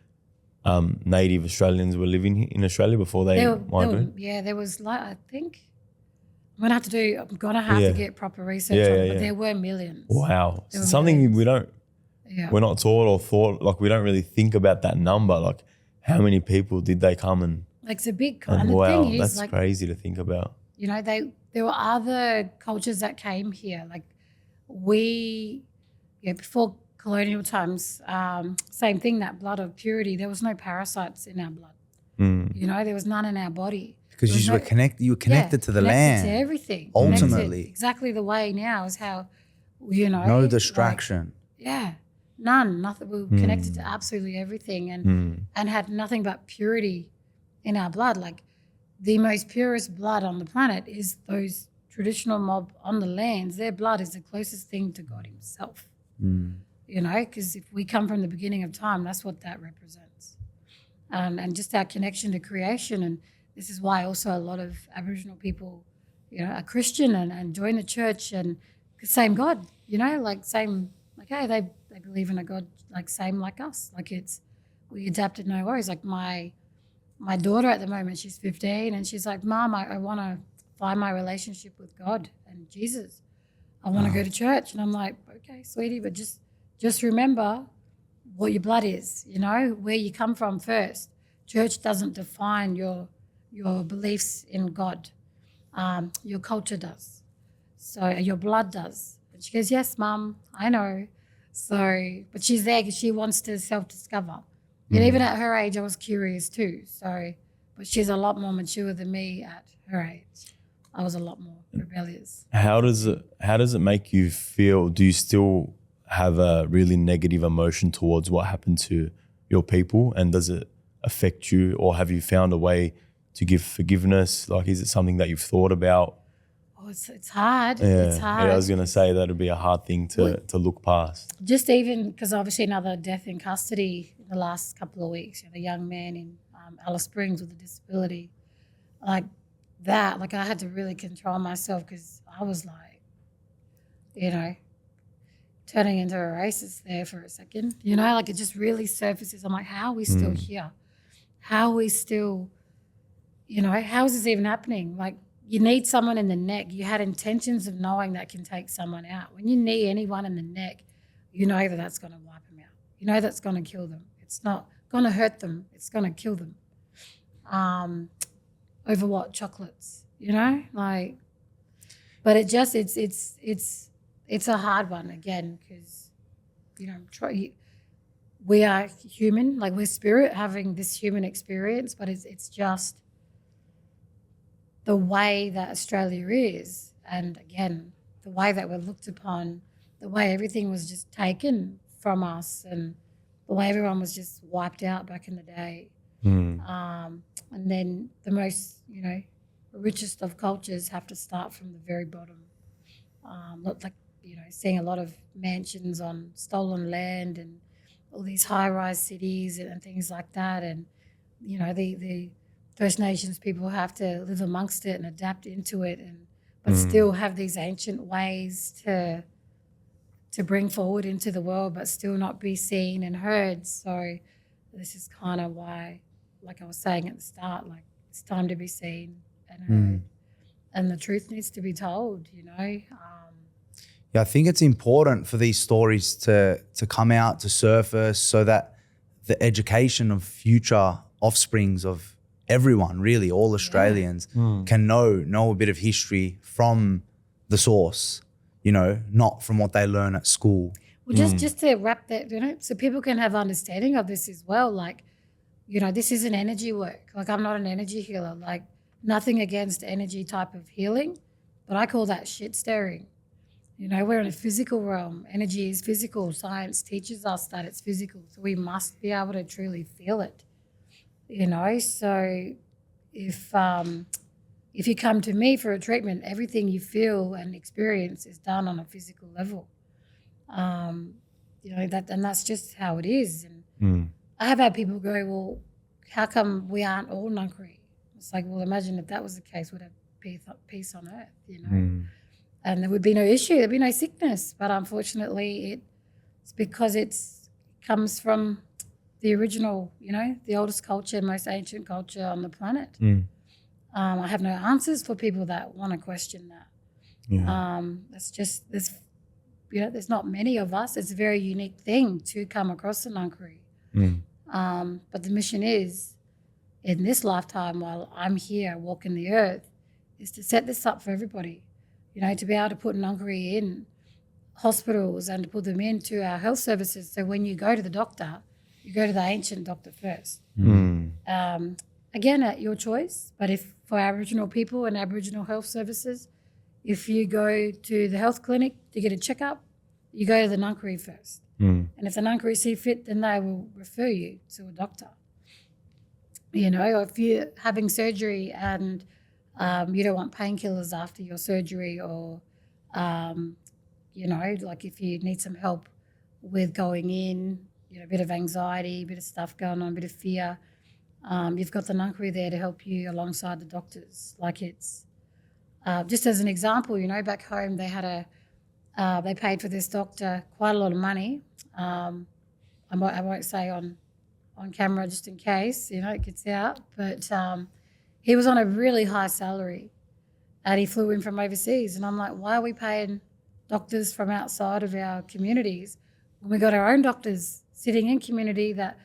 native Australians were living in Australia before they migrated? There was I think I'm gonna have to get proper research on it, but there were millions. Wow. Something millions. We're not taught or thought, like we don't really think about that number, like how many people did they come and like it's a big and wow, thing is, that's crazy to think about. There were other cultures that came here. Like before colonial times, same thing, that blood of purity, there was no parasites in our blood. There was none in our body. Because you were connected to the land. To everything. Ultimately. Exactly the way now is how, no distraction. None. Nothing. We were connected to absolutely everything and had nothing but purity in our blood. Like the most purest blood on the planet is those traditional mob on the lands. Their blood is the closest thing to God himself. Because if we come from the beginning of time, that's what that represents. And just our connection to creation. And this is why also a lot of Aboriginal people, are Christian and join the church and same God, like same Like, hey, they believe in a God like same like us. Like we adapted, no worries. Like my daughter at the moment, she's 15, and she's like, Mom, I want to find my relationship with God and Jesus. I want to go to church. And I'm like, okay, sweetie, but just remember what your blood is, where you come from first. Church doesn't define your beliefs in God. Your culture does. So your blood does. And she goes, yes, Mum, I know. So, but she's there because she wants to self-discover. And even at her age, I was curious too. So, but she's a lot more mature than me at her age. I was a lot more rebellious. How does it make you feel? Do you still have a really negative emotion towards what happened to your people, and does it affect you, or have you found a way to give forgiveness? Like, is it something that you've thought about? Oh, it's hard. Yeah. It's hard. Yeah, I was going to say that would be a hard thing to look past. Just even because obviously another death in custody in the last couple of weeks, the young man in Alice Springs with a disability, like that, like I had to really control myself because I was like, turning into a racist there for a second, like it just really surfaces. I'm like, how are we still here? How are we still, how is this even happening? Like, you need someone in the neck. You had intentions of knowing that can take someone out. When you knee anyone in the neck, you know that that's going to wipe them out. You know that's going to kill them. It's not going to hurt them. It's going to kill them. Over what? Chocolates, like. But it just it's a hard one again because, we are human, like we're spirit having this human experience, but it's just the way that Australia is, and again, the way that we're looked upon, the way everything was just taken from us, and the way everyone was just wiped out back in the day. And then the most, richest of cultures have to start from the very bottom. Like, seeing a lot of mansions on stolen land and all these high-rise cities and things like that. And, the First Nations people have to live amongst it and adapt into it, but still have these ancient ways to bring forward into the world, but still not be seen and heard. So this is kind of why, like I was saying at the start, like it's time to be seen and heard, and the truth needs to be told. Yeah, I think it's important for these stories to come out, to surface, so that the education of future offsprings of everyone, really, all Australians, can know a bit of history from the source, not from what they learn at school. Well, just to wrap that, so people can have understanding of this as well. Like, this isn't energy work. Like, I'm not an energy healer. Like, nothing against energy type of healing, but I call that shit stirring. We're in a physical realm. Energy is physical. Science teaches us that it's physical. So we must be able to truly feel it. So if you come to me for a treatment, everything you feel and experience is done on a physical level. And that's just how it is. And I have had people go, well, how come we aren't all Ngangkari? It's like, well, imagine if that was the case, we'd have peace on earth, and there would be no issue, there'd be no sickness. But unfortunately, it's because it comes from the original, the oldest culture, most ancient culture on the planet. I have no answers for people that want to question that. That's just, there's not many of us. It's a very unique thing to come across the Ngangkari. But the mission is, in this lifetime, while I'm here walking the earth, is to set this up for everybody. To be able to put Ngangkari in hospitals and to put them into our health services. So when you go to the doctor, you go to the ancient doctor first. Again, at your choice, but if for Aboriginal people and Aboriginal health services, if you go to the health clinic to get a checkup, you go to the Ngangkari first. And if the Ngangkari see fit, then they will refer you to a doctor. Or if you're having surgery and you don't want painkillers after your surgery, or, like if you need some help with going in, a bit of anxiety, a bit of stuff going on, a bit of fear, you've got the Ngangkari there to help you alongside the doctors. Like it's, just as an example, back home they had They paid for this doctor quite a lot of money. I won't say on camera just in case, it gets out. But he was on a really high salary and he flew in from overseas. And I'm like, why are we paying doctors from outside of our communities when we got our own doctors sitting in community that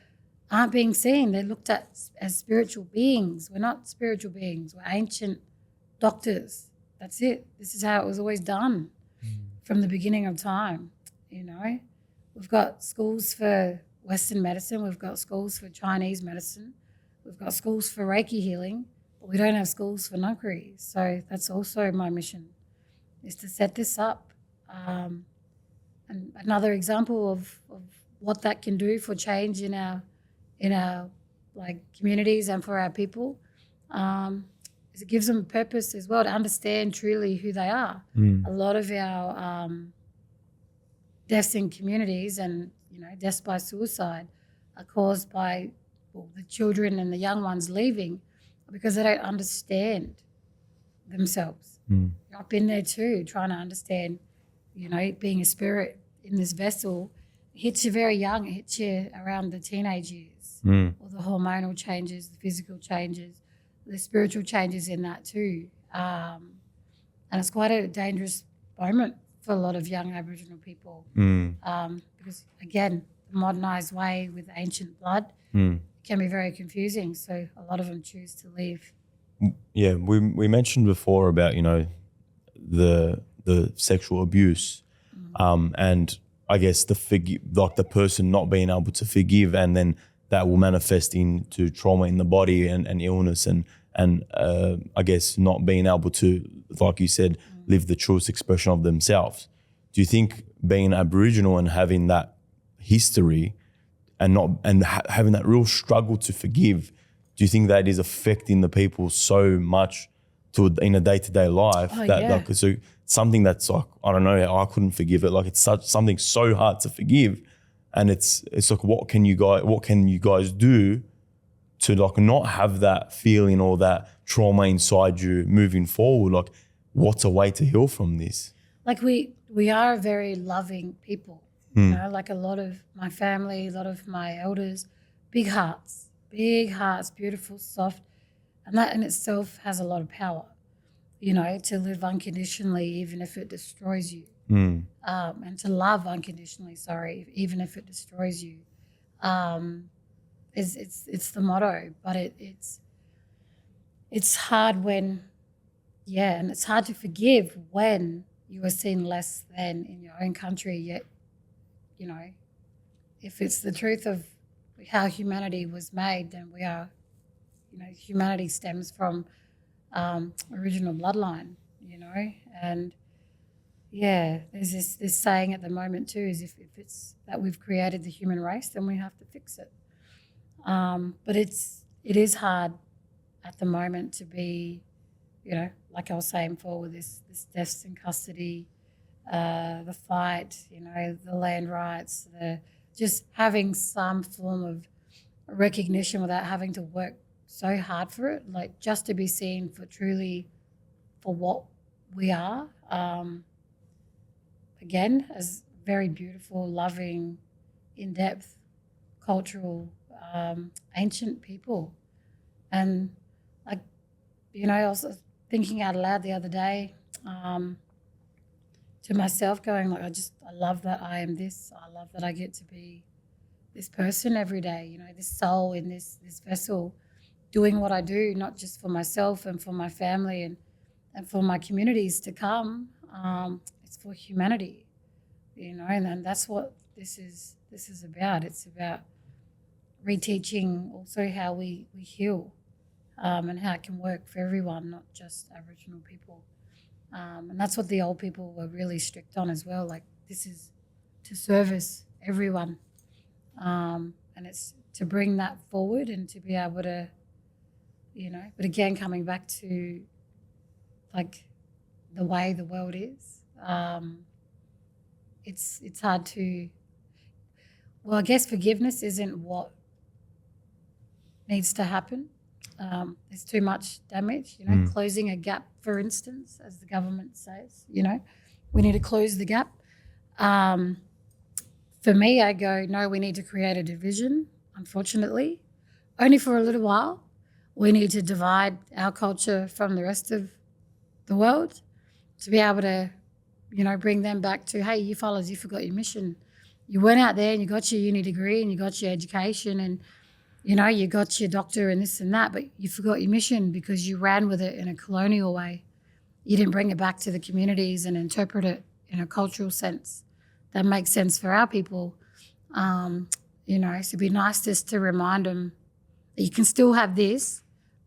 aren't being seen? They're looked at as spiritual beings. We're not spiritual beings. We're ancient doctors. That's it. This is how it was always done from the beginning of time, We've got schools for Western medicine. We've got schools for Chinese medicine. We've got schools for Reiki healing, but we don't have schools for Ngangkari. So that's also my mission, is to set this up. And another example of what that can do for change in our communities and for our people is it gives them purpose as well to understand truly who they are. A lot of our deaths in communities and deaths by suicide are caused by the children and the young ones leaving because they don't understand themselves. I've been there too, trying to understand, being a spirit in this vessel. It hits you very young. It hits you around the teenage years. All the hormonal changes, the physical changes, the spiritual changes in that too. And it's quite a dangerous moment for a lot of young Aboriginal people because, again, the modernised way with ancient blood can be very confusing. So a lot of them choose to leave. Yeah, we mentioned before about, the sexual abuse and I guess the person not being able to forgive, and then that will manifest into trauma in the body and illness and I guess not being able to, like you said, live the truest expression of themselves. Do you think being Aboriginal and having that history and having that real struggle to forgive, do you think that is affecting the people so much in a day-to-day life so something that's like, I don't know, I couldn't forgive it. Like it's something so hard to forgive, and it's like, what can you guys do to like not have that feeling or that trauma inside you moving forward? Like, what's a way to heal from this? Like we are a very loving people, like a lot of my family, a lot of my elders, big hearts, beautiful, soft, and that in itself has a lot of power, to live unconditionally even if it destroys you, and to love unconditionally, even if it destroys you. It's the motto, but it's hard when, and it's hard to forgive when you are seen less than in your own country. Yet, if it's the truth of how humanity was made, then we are, humanity stems from original bloodline, and there's this saying at the moment too, is if it's that we've created the human race, then we have to fix it. But it is hard at the moment to be, like I was saying before, with this deaths in custody, the fight, the land rights, just having some form of recognition without having to work so hard for it, like just to be seen for what we are. Again, as very beautiful, loving, in-depth, cultural, ancient people. And I was thinking out loud the other day to myself, going like, I love that I am this. I love that I get to be this person every day, this soul in this vessel, doing what I do, not just for myself and for my family and for my communities to come. It's for humanity, and that's what this is about. It's about reteaching also how we heal, and how it can work for everyone, not just Aboriginal people. And that's what the old people were really strict on as well. Like, this is to service everyone. And it's to bring that forward and to be able to, but again, coming back to like the way the world is, it's hard to, well, I guess forgiveness isn't what needs to happen. There's too much damage, closing a gap, for instance, as the government says, we need to close the gap. For me, I go, no, we need to create a division, unfortunately, only for a little while. We need to divide our culture from the rest of the world to be able to, bring them back to, hey, you fellas, you forgot your mission. You went out there and you got your uni degree and you got your education and, you got your doctor and this and that, but you forgot your mission because you ran with it in a colonial way. You didn't bring it back to the communities and interpret it in a cultural sense that makes sense for our people. So it'd be nice just to remind them that you can still have this,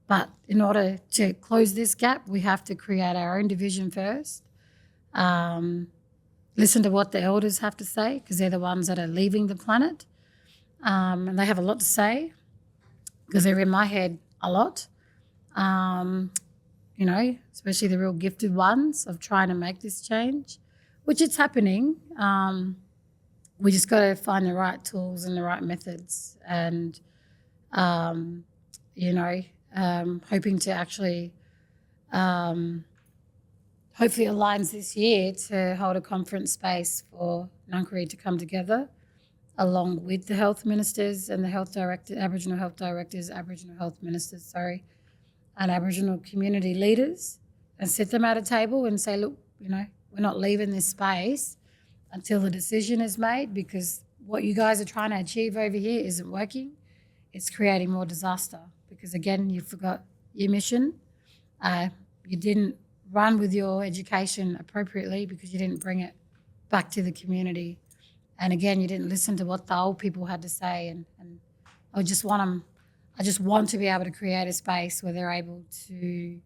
but in order to close this gap, we have to create our own division first. Listen to what the elders have to say because they're the ones that are leaving the planet. And they have a lot to say because they're in my head a lot. Especially the real gifted ones of trying to make this change, which it's happening. We just got to find the right tools and the right methods and, hoping to actually, hopefully aligns this year to hold a conference space for Ngangkari to come together along with the health ministers and the Aboriginal health ministers, and Aboriginal community leaders and sit them at a table and say, look, we're not leaving this space until the decision is made because what you guys are trying to achieve over here isn't working. It's creating more disaster because, again, you forgot your mission. You didn't run with your education appropriately because you didn't bring it back to the community. And, again, you didn't listen to what the old people had to say. And I just want to be able to create a space where they're able to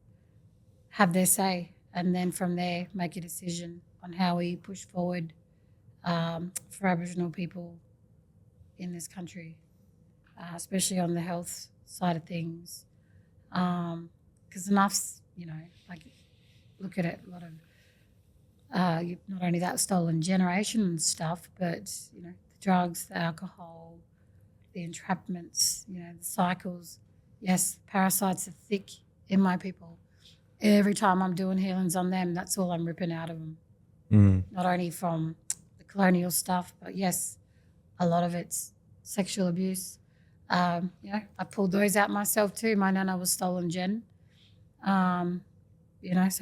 have their say and then from there make a decision on how we push forward for Aboriginal people in this country, especially on the health side of things. Because enough's, look at it, a lot of, not only that stolen generation stuff, but, the drugs, the alcohol, the entrapments, the cycles. Yes, parasites are thick in my people. Every time I'm doing healings on them, that's all I'm ripping out of them. Not only from the colonial stuff, but yes, a lot of it's sexual abuse. I pulled those out myself too. My nana was stolen gen. So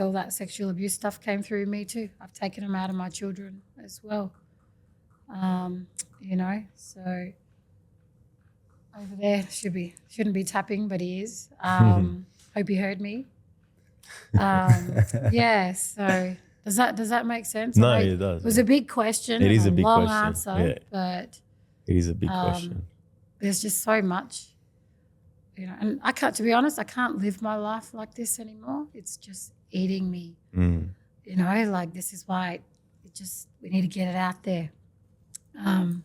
all that sexual abuse stuff came through me too. I've taken them out of my children as well. So over there shouldn't be tapping, but he is. Hope he heard me. So does that make sense? No, it does. It was a big question. It is a big long question. answer, but it is a big question. There's just so much, and to be honest, I can't live my life like this anymore. It's just eating me. This is why we need to get it out there. I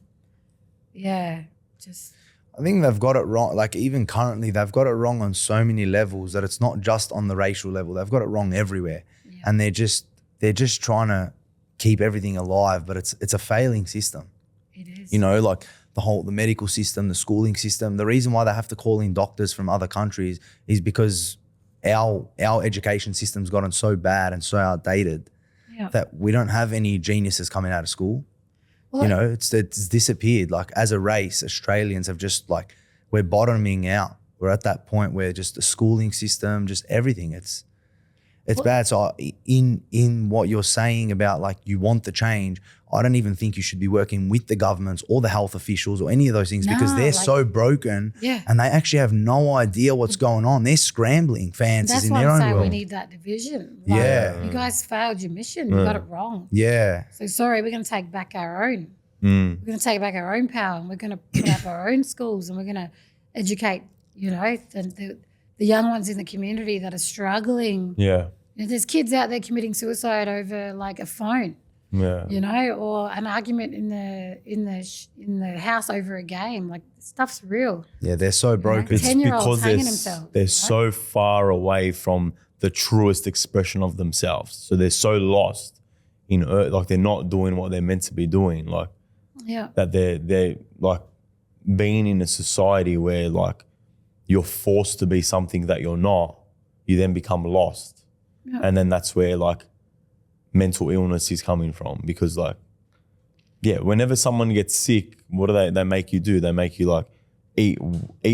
think they've got it wrong. Like even currently, they've got it wrong on so many levels that it's not just on the racial level. They've got it wrong everywhere, and they're just trying to keep everything alive. But it's a failing system. It is. The medical system, the schooling system. The reason why they have to call in doctors from other countries is because our education system's gotten so bad and so outdated that we don't have any geniuses coming out of school. Well, it's disappeared. Like as a race, Australians have just we're bottoming out. We're at that point where just the schooling system, just everything, it's bad. So in what you're saying about you want the change, I don't even think you should be working with the governments or the health officials or any of those things because they're so broken and they actually have no idea what's going on. They're scrambling for answers in their own world. That's why I'm saying we need that division. You guys failed your mission. You got it wrong. Yeah. So sorry, we're going to take back our own. We're going to take back our own power and we're going to put up our own schools and we're going to educate, the young ones in the community that are struggling. Yeah. There's kids out there committing suicide over a phone. Yeah. Or an argument in the house over a game. Stuff's real. Yeah, they're so broken. It's 10-year-olds because hanging themselves. They're so far away from the truest expression of themselves. So they're so lost in earth, they're not doing what they're meant to be doing. That they're being in a society where you're forced to be something that you're not, you then become lost. Yeah. And then that's where mental illness is coming from. Because like, yeah, whenever someone gets sick, what do they make you do? They make you like eat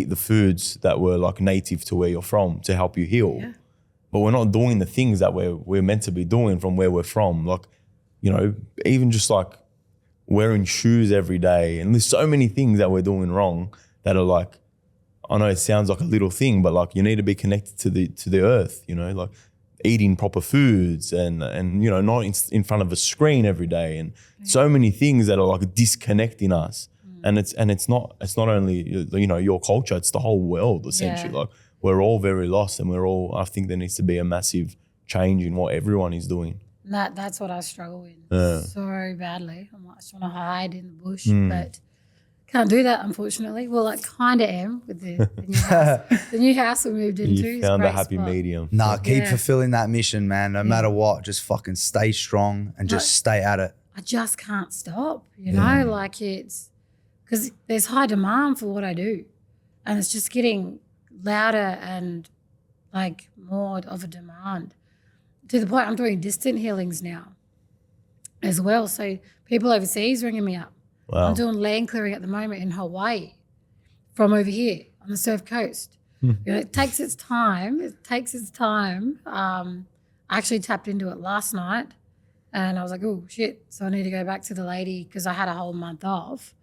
the foods that were like native to where you're from to help you heal. Yeah. But we're not doing the things that we're meant to be doing from where we're from. Like, you know, even just like wearing shoes every day, and there's so many things that we're doing wrong that are like, I know it sounds like a little thing, but like you need to be connected to the earth, you know, like eating proper foods and you know, not in front of a screen every day, and so many things that are like disconnecting us. And it's not only, you know, your culture, it's the whole world essentially. Yeah. Like we're all very lost, and I think there needs to be a massive change in what everyone is doing. That's what I struggle with so badly. I just want to hide in the bush, but can't do that, unfortunately. Well, I kind of am with the new house. The new house we moved into. You found a happy medium. Nah, keep fulfilling that mission, man. No matter what, just fucking stay strong and just stay at it. I just can't stop, you know, like it's because there's high demand for what I do, and it's just getting louder and like more of a demand to the point I'm doing distant healings now as well. So people overseas ringing me up. Wow. I'm doing land clearing at the moment in Hawaii from over here on the Surf Coast. You know, it takes its time. I actually tapped into it last night, and I was like, oh, shit. So I need to go back to the lady because I had a whole month off.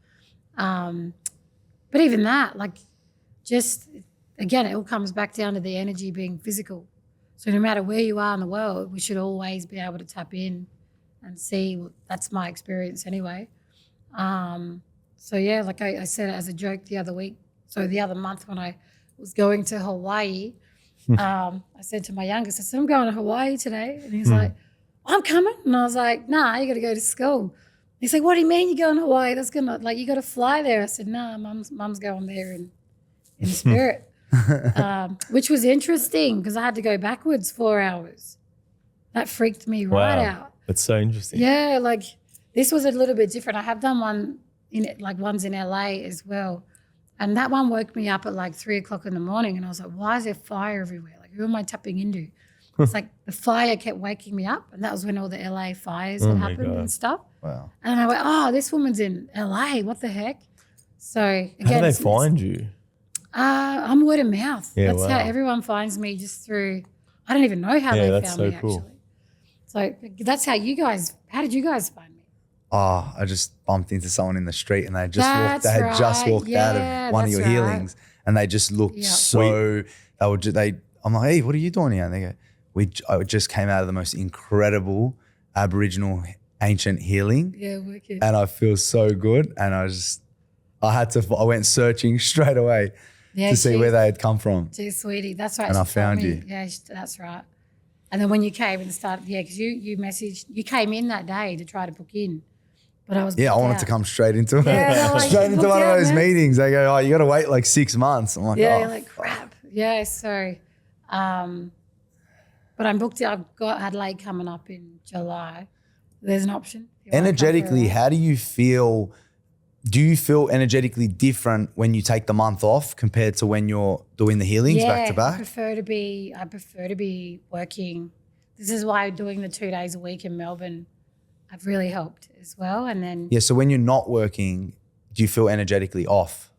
But even that, like, just, again, it all comes back down to the energy being physical. So no matter where you are in the world, we should always be able to tap in and see. Well, that's my experience anyway. So, yeah, like I said it as a joke the other month when I was going to Hawaii, I said to my youngest, I said, I'm going to Hawaii today. And he's like, I'm coming. And I was like, nah, you got to go to school. He's like, what do you mean you're going to Hawaii? That's going to, like, you got to fly there. I said, nah, mum's going there in spirit, which was interesting because I had to go backwards 4 hours. That freaked me right out. That's so interesting. Yeah, like this was a little bit different. I have done ones in LA as well. And that one woke me up at like 3 o'clock in the morning, and I was like, why is there fire everywhere? Like, who am I tapping into? It's like the fire kept waking me up, and that was when all the LA fires had happened and stuff. Wow. And I went, oh, this woman's in LA. What the heck? So again, how do they find you? I'm word of mouth. Yeah, that's how everyone finds me, just through. I don't even know how they found me cool. actually. So that's how you guys. How did you guys find me? Oh, I just bumped into someone in the street, and they had just walked out of one of your right. healings, and they just looked so. I'm like, hey, what are you doing here? And they go, I just came out of the most incredible Aboriginal ancient healing. Yeah, wicked. And I feel so good. And I went searching straight away to see where they had come from. Gee, sweetie, that's right. And I found you. Yeah, that's right. And then when you came and started, because you came in that day to try to book in. But I was I wanted to come straight into it. Yeah, like, straight into one of those meetings. They go, oh, you got to wait like 6 months. I'm like, you're like, crap. Yeah, so, but I'm booked. I've got Adelaide coming up in July. There's an option. Energetically, how do you feel? Do you feel energetically different when you take the month off compared to when you're doing the healings back to back? I prefer to be working. This is why doing the 2 days a week in Melbourne have really helped as well. And then so when you're not working, do you feel energetically off?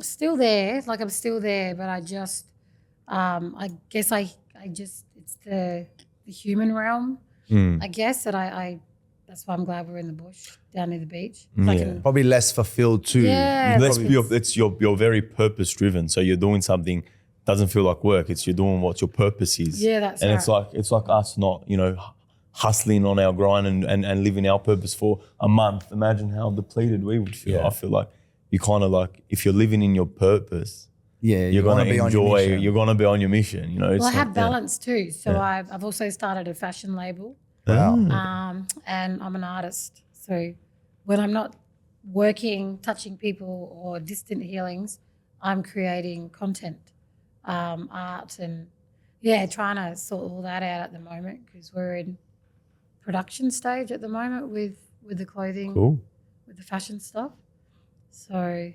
Still there. Like I'm still there, but I just I guess I just it's the human realm. I guess that I that's why I'm glad we're in the bush down near the beach. Probably less fulfilled too. Yeah, You're very purpose driven. So you're doing something doesn't feel like work. You're doing what your purpose is. Yeah, that's and right. it's like us not, hustling on our grind and living our purpose for a month. Imagine how depleted we would feel. I feel like you kind of like, if you're living in your purpose, you're going to enjoy, you're going to be on your mission. Well, I have balance too. So I've also started a fashion label. Wow. And I'm an artist. So when I'm not working, touching people or distant healings, I'm creating content, art and trying to sort all that out at the moment because we're in production stage at the moment with the clothing, with the fashion stuff. So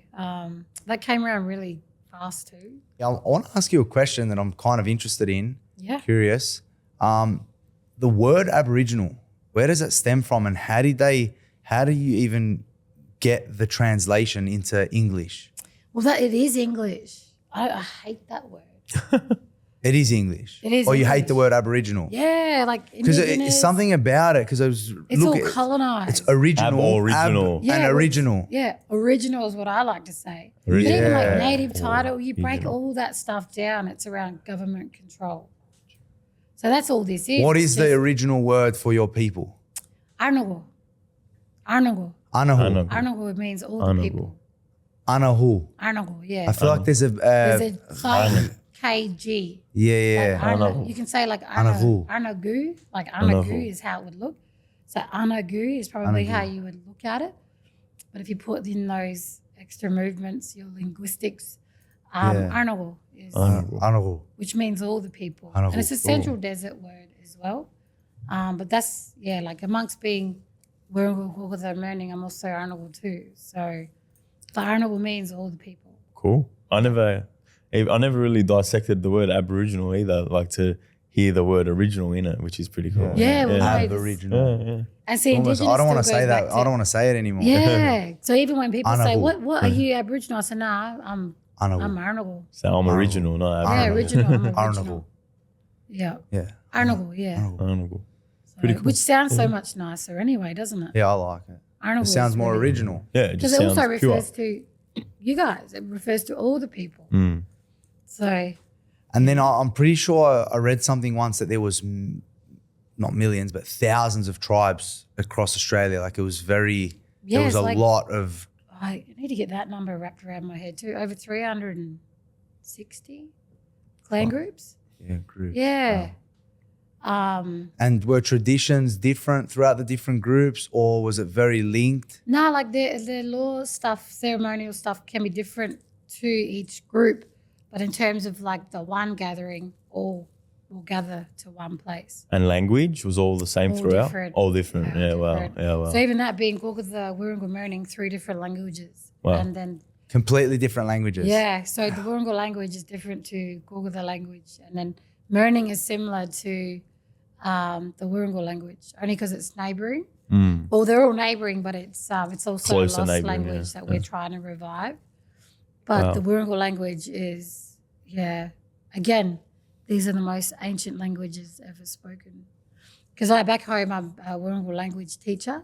that came around really fast too. Yeah, I want to ask you a question that I'm kind of interested in. Yeah. Curious. the word Aboriginal, where does it stem from, and how do you even get the translation into English? Well, it is English. I hate that word. It is English. It is Or you hate English. the word Aboriginal. Yeah, like Because Indigenous. it's something about it, because I was It's all looking. colonised. It's original. Aboriginal. And original. Yeah, original is what I like to say. But even Yeah. like native title, you break Original. all that stuff down. It's around government control. So that's all this is. What It's is the just original word for your people? Arnago. Arnago. Anahu. Arnago means all the people. Anahu. Arnago, yeah. I feel like there's There's a a KG. yeah. Like Arna, you can say like Anagu. Arnagu. Like Arnagu Anagu. is how it would look. So Arnagu is probably how you would look at it. But if you put in those extra movements, your linguistics, Arnago is, Anahu. which means all the people. Anagu. And it's a Central Desert word as well. But that's, like amongst being Wirrungul learning, I'm also Arnagu too. So the Arnagu means all the people. Cool. I never really dissected the word Aboriginal either, like to hear the word original in it, which is pretty cool. Yeah, well, no, Aboriginal. Yeah. And see, Almost, Indigenous I don't want to still say goes that. back I don't want to say it anymore. Yeah. So even when people say, Anahu. what are you Aboriginal? I say, nah, I'm Anahu. Arnagu. So I'm original, not Yeah, Aboriginal. original. I'm original. Yeah. Yeah. Arnagu, yeah. Arnagu. So, Pretty cool. which sounds so much nicer anyway, doesn't it? Yeah, I like it. Arnagu It sounds is more really- original. Yeah, it Because just it sounds also pure. refers to you guys. It refers to all the people. Mm. So, And then I'm pretty sure I read something once that there was not millions, but thousands of tribes across Australia. Like it was very, Yeah, there was it's a like- lot of, I need to get that number wrapped around my head too. Over 360 clan groups. groups. Yeah. And were traditions different throughout the different groups, or was it very linked? No, like the law stuff, ceremonial stuff can be different to each group, but in terms of like the one gathering, all will gather to one place. And language was all the same All throughout? different. All different. Yeah, wow. different. Yeah, wow. So even that being Gulgutha, Wirrungul learning 3 different languages. Wow. And then, Completely different languages. so the Wirrungul language is different to Gulgutha language. And then Murning is similar to the Wirrungul language, only because it's neighbouring. Mm. Well, they're all neighbouring, but it's also Closer a lost neighbouring, language yeah. that we're trying to revive. But Wow. the Wirrungul language is, again, these are the most ancient languages ever spoken. Because back home, I'm a Wirrungul language teacher.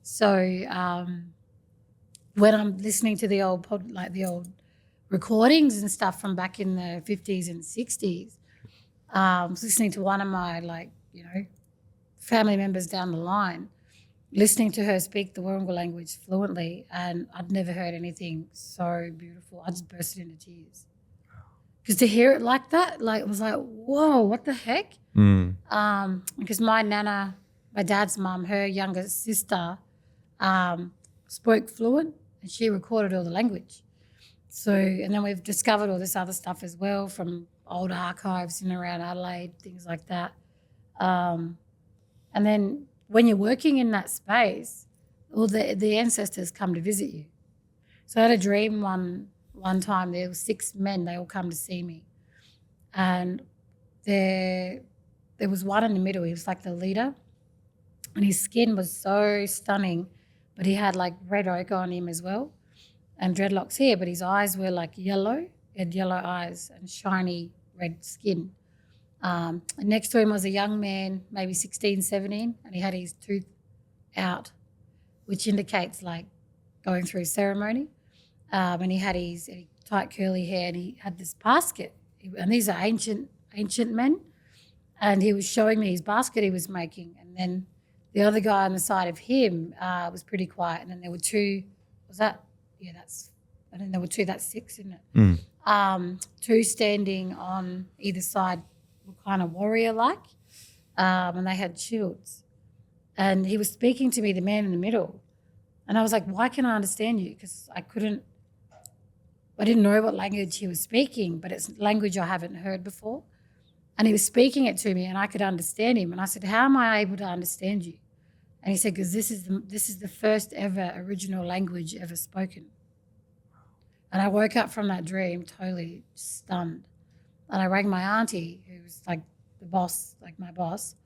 So when I'm listening to the old recordings and stuff from back in the 50s and 60s, I was listening to one of my family members down the line, listening to her speak the Wirrungul language fluently, and I'd never heard anything so beautiful. I just bursted into tears. Because to hear it like that, it was like, whoa, what the heck? Mm. Because my nana, my dad's mum, her younger sister, spoke fluent, and she recorded all the language. So, and then we've discovered all this other stuff as well from old archives in and around Adelaide, things like that. And then when you're working in that space, all the ancestors come to visit you. So I had a dream one time, there were 6 men, they all come to see me. And there was one in the middle, he was like the leader, and his skin was so stunning, but he had like red ochre on him as well and dreadlocks here, but his eyes were like yellow. He had yellow eyes and shiny red skin. And next to him was a young man, maybe 16, 17, and he had his tooth out, which indicates like going through ceremony. And he had his tight curly hair, and he had this basket. And these are ancient men. And he was showing me his basket he was making. And then the other guy on the side of him was pretty quiet. And then there were 2, and then there were 2, that's 6, isn't it? Mm. 2 standing on either side were kind of warrior-like, and they had shields. And he was speaking to me, the man in the middle. And I was like, why can't I understand you? Because I didn't know what language he was speaking, but it's language I haven't heard before. And he was speaking it to me, and I could understand him. And I said, how am I able to understand you? And he said, because this is the first ever original language ever spoken. And I woke up from that dream totally stunned. And I rang my auntie, who was like the boss, like my boss,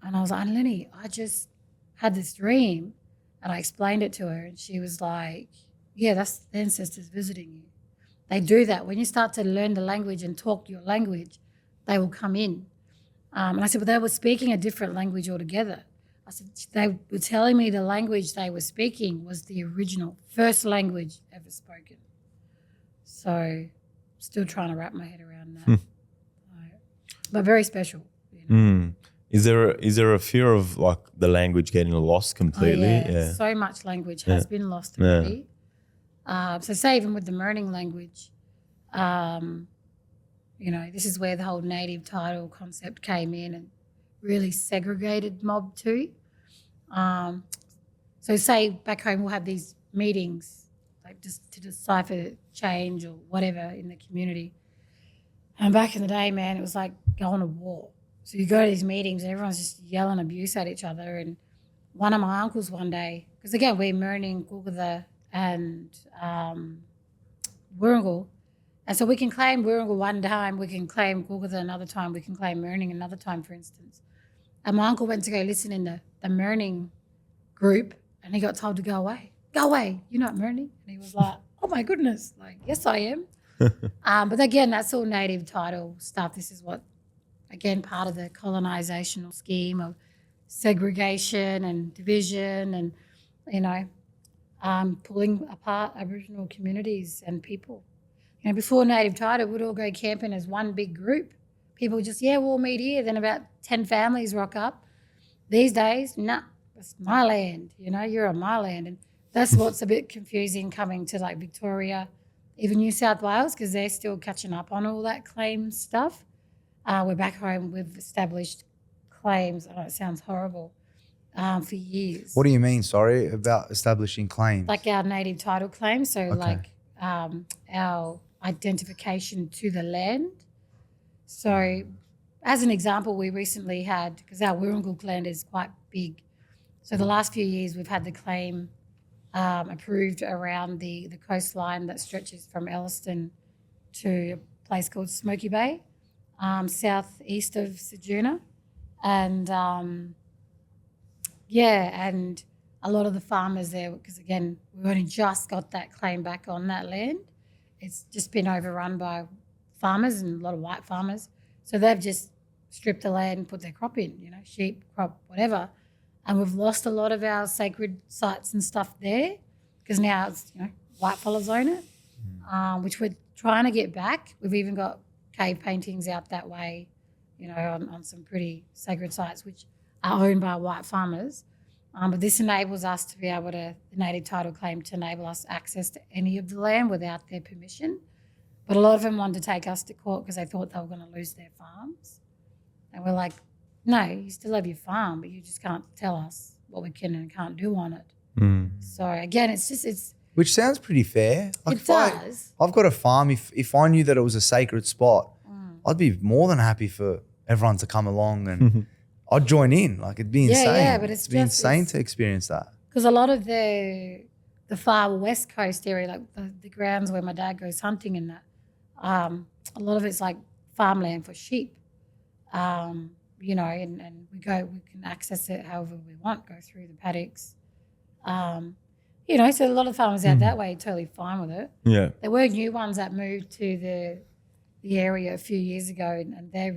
And I was like, Lenny, I just had this dream. And I explained it to her, and she was like, yeah, that's the ancestors visiting you. They do that. When you start to learn the language and talk your language, they will come in. And I said, but they were speaking a different language altogether. I said, they were telling me the language they were speaking was the original, first language ever spoken. So still trying to wrap my head around that. But very special. You know? Is there a fear of like the language getting lost completely? Yeah. So much language has been lost already. So say even with the Murning language, you know, this is where the whole native title concept came in and really segregated mob too. So say back home we'll have these meetings like just to decipher change or whatever in the community. And back in the day, man, it was like going to war. So you go to these meetings and everyone's just yelling abuse at each other. And one of my uncles one day, because again, we're Murning, Gulgitha and Wirrungul. And so we can claim Wirrungul one time, we can claim Gulgitha another time, we can claim Murning another time, for instance. And my uncle went to go listen in the Murning group and he got told to go away. Go away, you're not Murning. And he was like, oh my goodness, like, yes, I am. But again, that's all native title stuff. This is what, again, part of the colonisational scheme of segregation and division and, you know, pulling apart Aboriginal communities and people. You know, before native title, we'd all go camping as one big group. People just, we'll all meet here. Then about 10 families rock up. These days, nah, it's my land. You know, you're on my land. And that's what's a bit confusing coming to like Victoria, even New South Wales, because they're still catching up on all that claim stuff. We're back home. We've established claims. I know it sounds horrible. For years. What do you mean, sorry, about establishing claims? Like our native title claims. So like our identification to the land. So as an example, we recently had, because our Wirrungul land is quite big. So the last few years we've had the claim approved around the coastline that stretches from Elliston to a place called Smoky Bay, southeast of Ceduna. And and a lot of the farmers there, because again, we've only just got that claim back on that land. It's just been overrun by farmers and a lot of white farmers. So they've just stripped the land and put their crop in, you know, sheep, crop, whatever. And we've lost a lot of our sacred sites and stuff there because now it's, you know, white fellas own it, which we're trying to get back. We've even got cave paintings out that way, you know, on some pretty sacred sites, which are owned by white farmers. But this enables us to be able to, the native title claim to enable us access to any of the land without their permission. But a lot of them wanted to take us to court because they thought they were going to lose their farms. And we're like, no, you still have your farm, but you just can't tell us what we can and can't do on it. So again, it's which sounds pretty fair. Like it does. I've got a farm. If I knew that it was a sacred spot, I'd be more than happy for everyone to come along and I'd join in. Like it'd be insane. Yeah, but it'd be insane to experience that. Because a lot of the far west coast area, like the grounds where my dad goes hunting and that, a lot of it's like farmland for sheep. You know, and we can access it however we want, go through the paddocks. You know, so a lot of farmers out that way are totally fine with it. Yeah. There were new ones that moved to the area a few years ago and they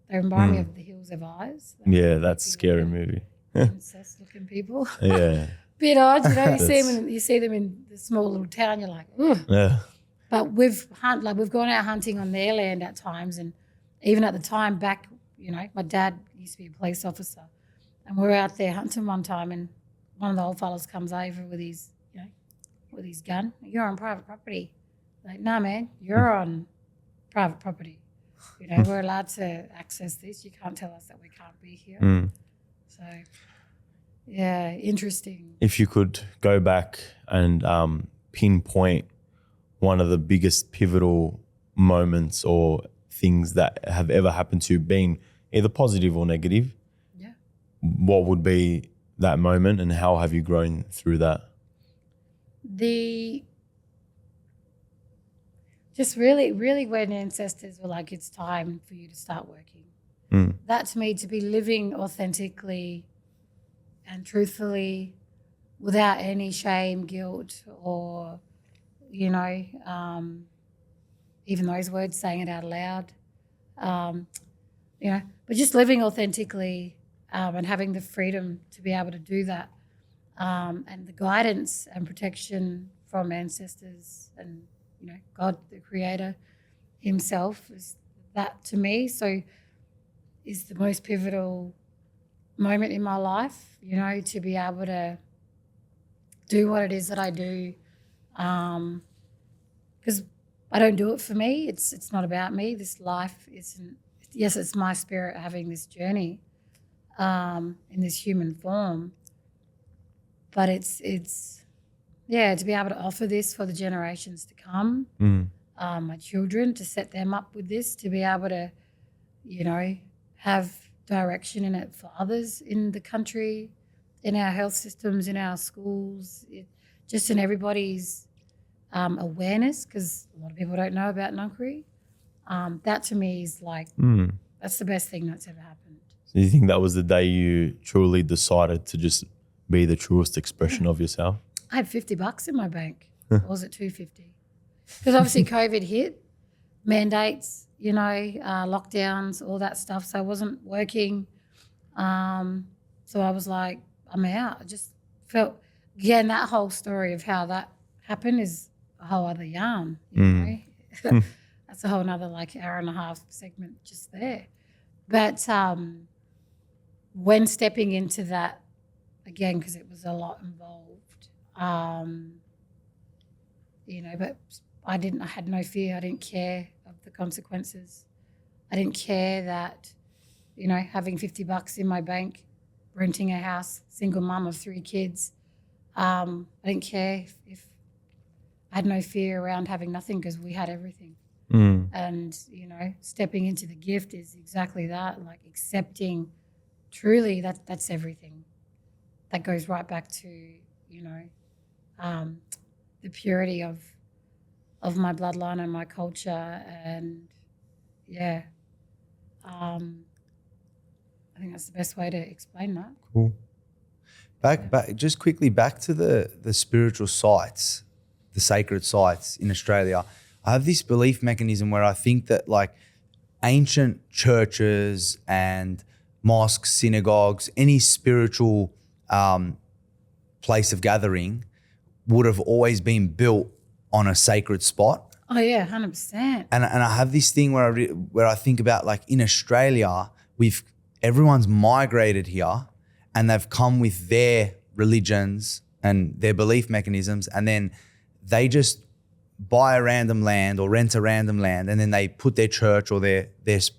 remind me of The Hills Have Eyes. Yeah, that's a scary movie. Incest-looking people. Yeah. Bit odd, you know, you see them in the small little town, you're like, ugh. Yeah. But we've gone out hunting on their land at times, and even at the time back, you know, my dad used to be a police officer, and we were out there hunting one time, and one of the old fellas comes over with his gun. You're on private property. Like, nah, man, you're on private property. You know, we're allowed to access this. You can't tell us that we can't be here. So, yeah, interesting. If you could go back and pinpoint one of the biggest pivotal moments or things that have ever happened to you, being either positive or negative, what would be that moment and how have you grown through that? Just really, really when ancestors were like, it's time for you to start working. That to me, to be living authentically and truthfully without any shame, guilt, or, you know, even those words, saying it out loud, you know, but just living authentically and having the freedom to be able to do that, and the guidance and protection from ancestors and, you know, God, the Creator Himself, is that to me. So is the most pivotal moment in my life, you know, to be able to do what it is that I do, because I don't do it for me. It's not about me. This life isn't. Yes, it's my spirit having this journey in this human form, but it's to be able to offer this for the generations to come, my children, to set them up with this, to be able to, you know, have direction in it for others in the country, in our health systems, in our schools, just in everybody's awareness, because a lot of people don't know about Ngangkari. That to me is like, that's the best thing that's ever happened. So you think that was the day you truly decided to just be the truest expression of yourself? I had $50 in my bank. Or was it $250? Because obviously COVID hit, mandates, you know, lockdowns, all that stuff. So I wasn't working. So I was like, I'm out. I just felt, again, that whole story of how that happened is a whole other yarn, you know. That's a whole nother like hour and a half segment just there. But when stepping into that, again, because it was a lot involved, you know, but I had no fear. I didn't care of the consequences. I didn't care that, you know, having $50 in my bank, renting a house, single mum of 3 kids. I didn't care if I had no fear around having nothing, because we had everything. And, you know, stepping into the gift is exactly that, like accepting truly that's everything. That goes right back to, you know, the purity of my bloodline and my culture, and I think that's the best way to explain that. Cool. Back just quickly back to the spiritual sites, the sacred sites in Australia. I have this belief mechanism where I think that like ancient churches and mosques, synagogues, any spiritual place of gathering would have always been built on a sacred spot. Oh yeah, 100%. And I have this thing where I think about like in Australia, everyone's migrated here and they've come with their religions and their belief mechanisms, and then they just buy a random land or rent a random land, and then they put their church or their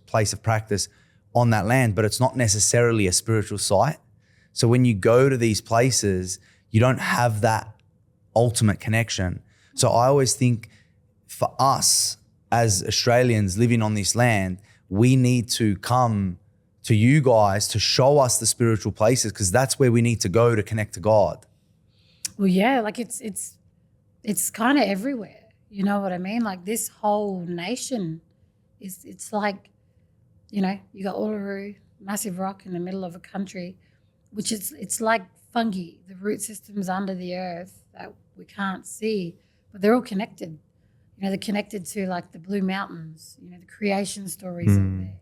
place of practice on that land, but it's not necessarily a spiritual site. So when you go to these places, you don't have that ultimate connection. So I always think for us as Australians living on this land, we need to come to you guys to show us the spiritual places, because that's where we need to go to connect to God. Well, yeah, like it's kind of everywhere. You know what I mean? Like this whole nation it's like, you know, you got Uluru, massive rock in the middle of a country, which it's like fungi, the root systems under the earth that we can't see, but they're all connected. You know, they're connected to like the Blue Mountains, you know, the creation stories of there.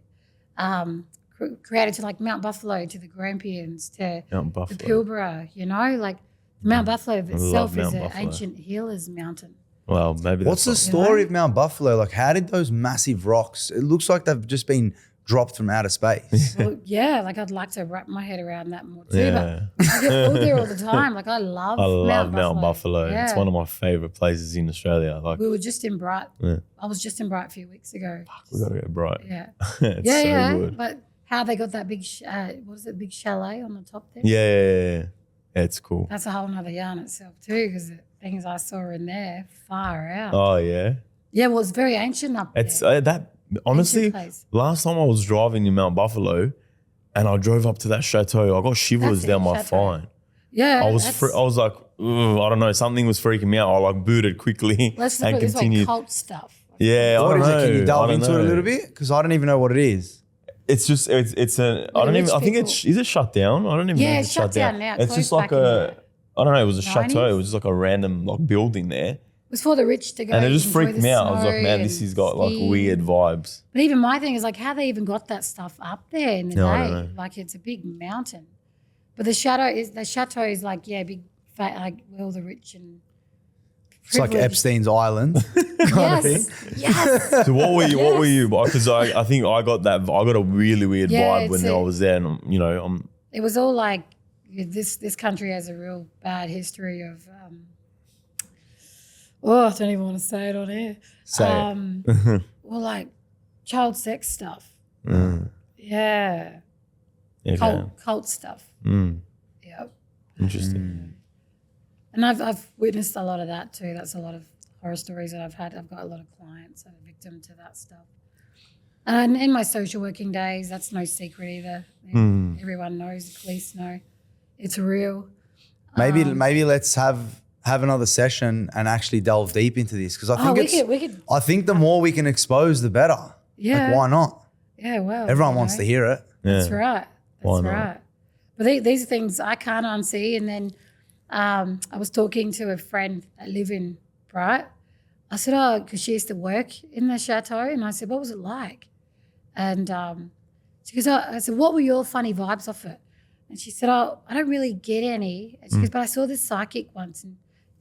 Created to like Mount Buffalo, to the Grampians, to the Pilbara, you know, like Mount Buffalo itself is an ancient healer's mountain. Well, maybe what's the story of Mount Buffalo? Like, how did those massive rocks? It looks like they've just been dropped from outer space. Well, yeah, like I'd like to wrap my head around that more too. Yeah. But I get pulled there all the time. Like I love Mount Buffalo. Yeah. It's one of my favorite places in Australia. Like we were just in Bright. Yeah. I was just in Bright a few weeks ago. Fuck, we gotta go Bright. Yeah, it's so good. But how they got that big, big chalet on the top there? Yeah. It's cool. That's a whole nother yarn itself too, because the things I saw in there, far out. Oh yeah. Yeah, well, it's very ancient up there. It's that honestly. Last time I was driving in Mount Buffalo, and I drove up to that chateau, I got shivers down my spine. Yeah, I was like, I don't know, something was freaking me out. I like booted quickly Let's and put continued. This like cult stuff. Yeah, what I don't is know. It? Can you delve into it a little bit? Because I don't even know what it is. it's just it's a I don't even I think it's is it shut down? I don't even know if it's it's shut down now. It's just Closed like back in the I don't know. It was a chateau. 90s? It was just like a random like building there, It was for the rich to go. and it just enjoy freaked the me out. I was like, snow man, this and has got like ski. weird vibes. But even my thing is like how they even got that stuff up there in the No, I don't day. know. Like it's a big mountain. But the chateau is like big fat like all the rich and It's like privileged. Epstein's Island kind of thing. Yes. So what were you? What were Yes. you? Because I think I got that. I got a really weird Yeah, vibe it's when I was there, and I'm It was all like this country has a real bad history of I don't even want to say it on air. Say it. Well, like child sex stuff. Mm. Yeah. Okay. Cult stuff. Mm. Yep. Interesting. And I've witnessed a lot of that too. That's a lot of horror stories that I've had. I've got a lot of clients that are victim to that stuff. And in my social working days, that's no secret either. Everyone knows, the police know. It's real. Maybe let's have another session and actually delve deep into this because I think we could. I think the more we can expose, the better. Yeah. Like, why not? Yeah, well. Everyone you wants know. to hear it. That's Yeah. right. Why That's not? right. But these are things I can't unsee. And then I was talking to a friend that live in Bright. I said, because she used to work in the chateau. And I said, what was it like? And she goes, I said, what were your funny vibes off it? And she said, I don't really get any. And she goes, but I saw this psychic once. And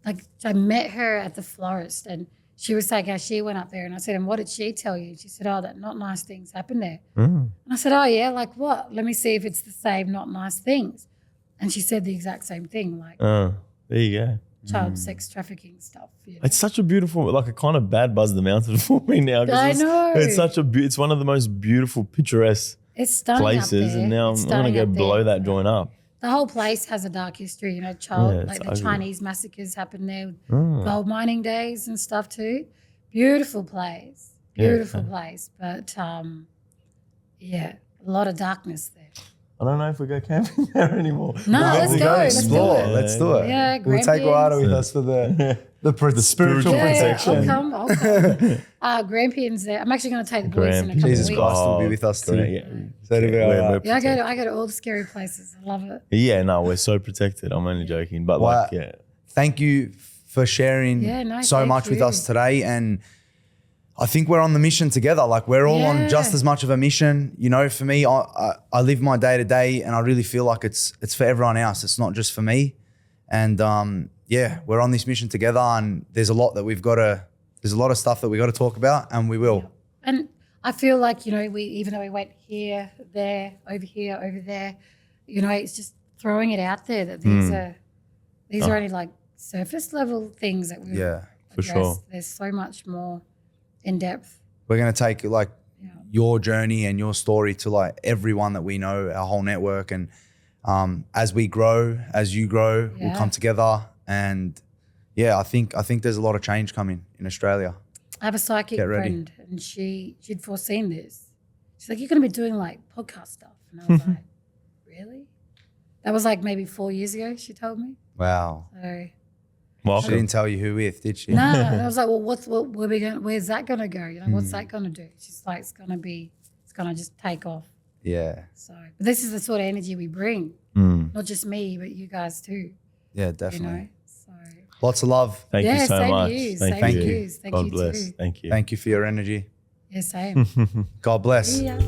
like I met her at the florist and she was saying how she went up there. And I said, and what did she tell you? She said, that not nice things happened there. And I said, yeah, like what? Let me see if it's the same not nice things. And she said the exact same thing, like There you go. child sex trafficking stuff. You know? It's such a beautiful, like a kind of bad Buzz the Mountain for me now. 'Cause I know. It's such it's one of the most beautiful, picturesque It's stunning places, up there. and now It's I'm going to stunning go up blow there. that joint up. The whole place has a dark history, Yeah, like it's the ugly. Chinese massacres happened there, gold mining days and stuff too. Beautiful place, beautiful place. But a lot of darkness there. I don't know if we go camping there anymore. No, let's We go. Let's explore. do it. Let's do it. Yeah, We'll take Wyarta with Yeah. us for the spiritual Yeah, protection. I'll come. Grampians there. I'm actually going to take the boys in a couple Jesus of weeks. Christ will be with us too. Great, yeah. So it'll be all right. Yeah, I go to all the scary places. I love it. Yeah, no, we're so protected. I'm only joking, but Well, like, yeah. Thank you for sharing so thank much with you. us today. And I think we're on the mission together. Like we're all on just as much of a mission. You know, for me, I live my day to day and I really feel like it's for everyone else. It's not just for me. And we're on this mission together and there's a lot of stuff that we got to talk about and we will. And I feel like, even though we went here, there, over there, it's just throwing it out there that these are only like surface level things that we For sure. There's so much more in depth. We're going to take like your journey and your story to like everyone that we know, our whole network. And as we grow, as you grow, we'll come together. And I think there's a lot of change coming in Australia. I have a psychic Get ready. friend and she'd foreseen this. She's like, you're going to be doing like podcast stuff. And I was like, really? That was like maybe 4 years ago, she told me. Wow. So She didn't tell you who with, did she? no, and I was like, well, where's that going to go? What's that going to do? She's like, it's going to just take off. Yeah. So, but this is the sort of energy we bring, not just me, but you guys too. Yeah, definitely. So, Lots of love. Thank you so same much. to you. Thank Same you. to you. Thank God you bless. too. Thank you. Thank you for your energy. Yeah, same. God bless. Yeah.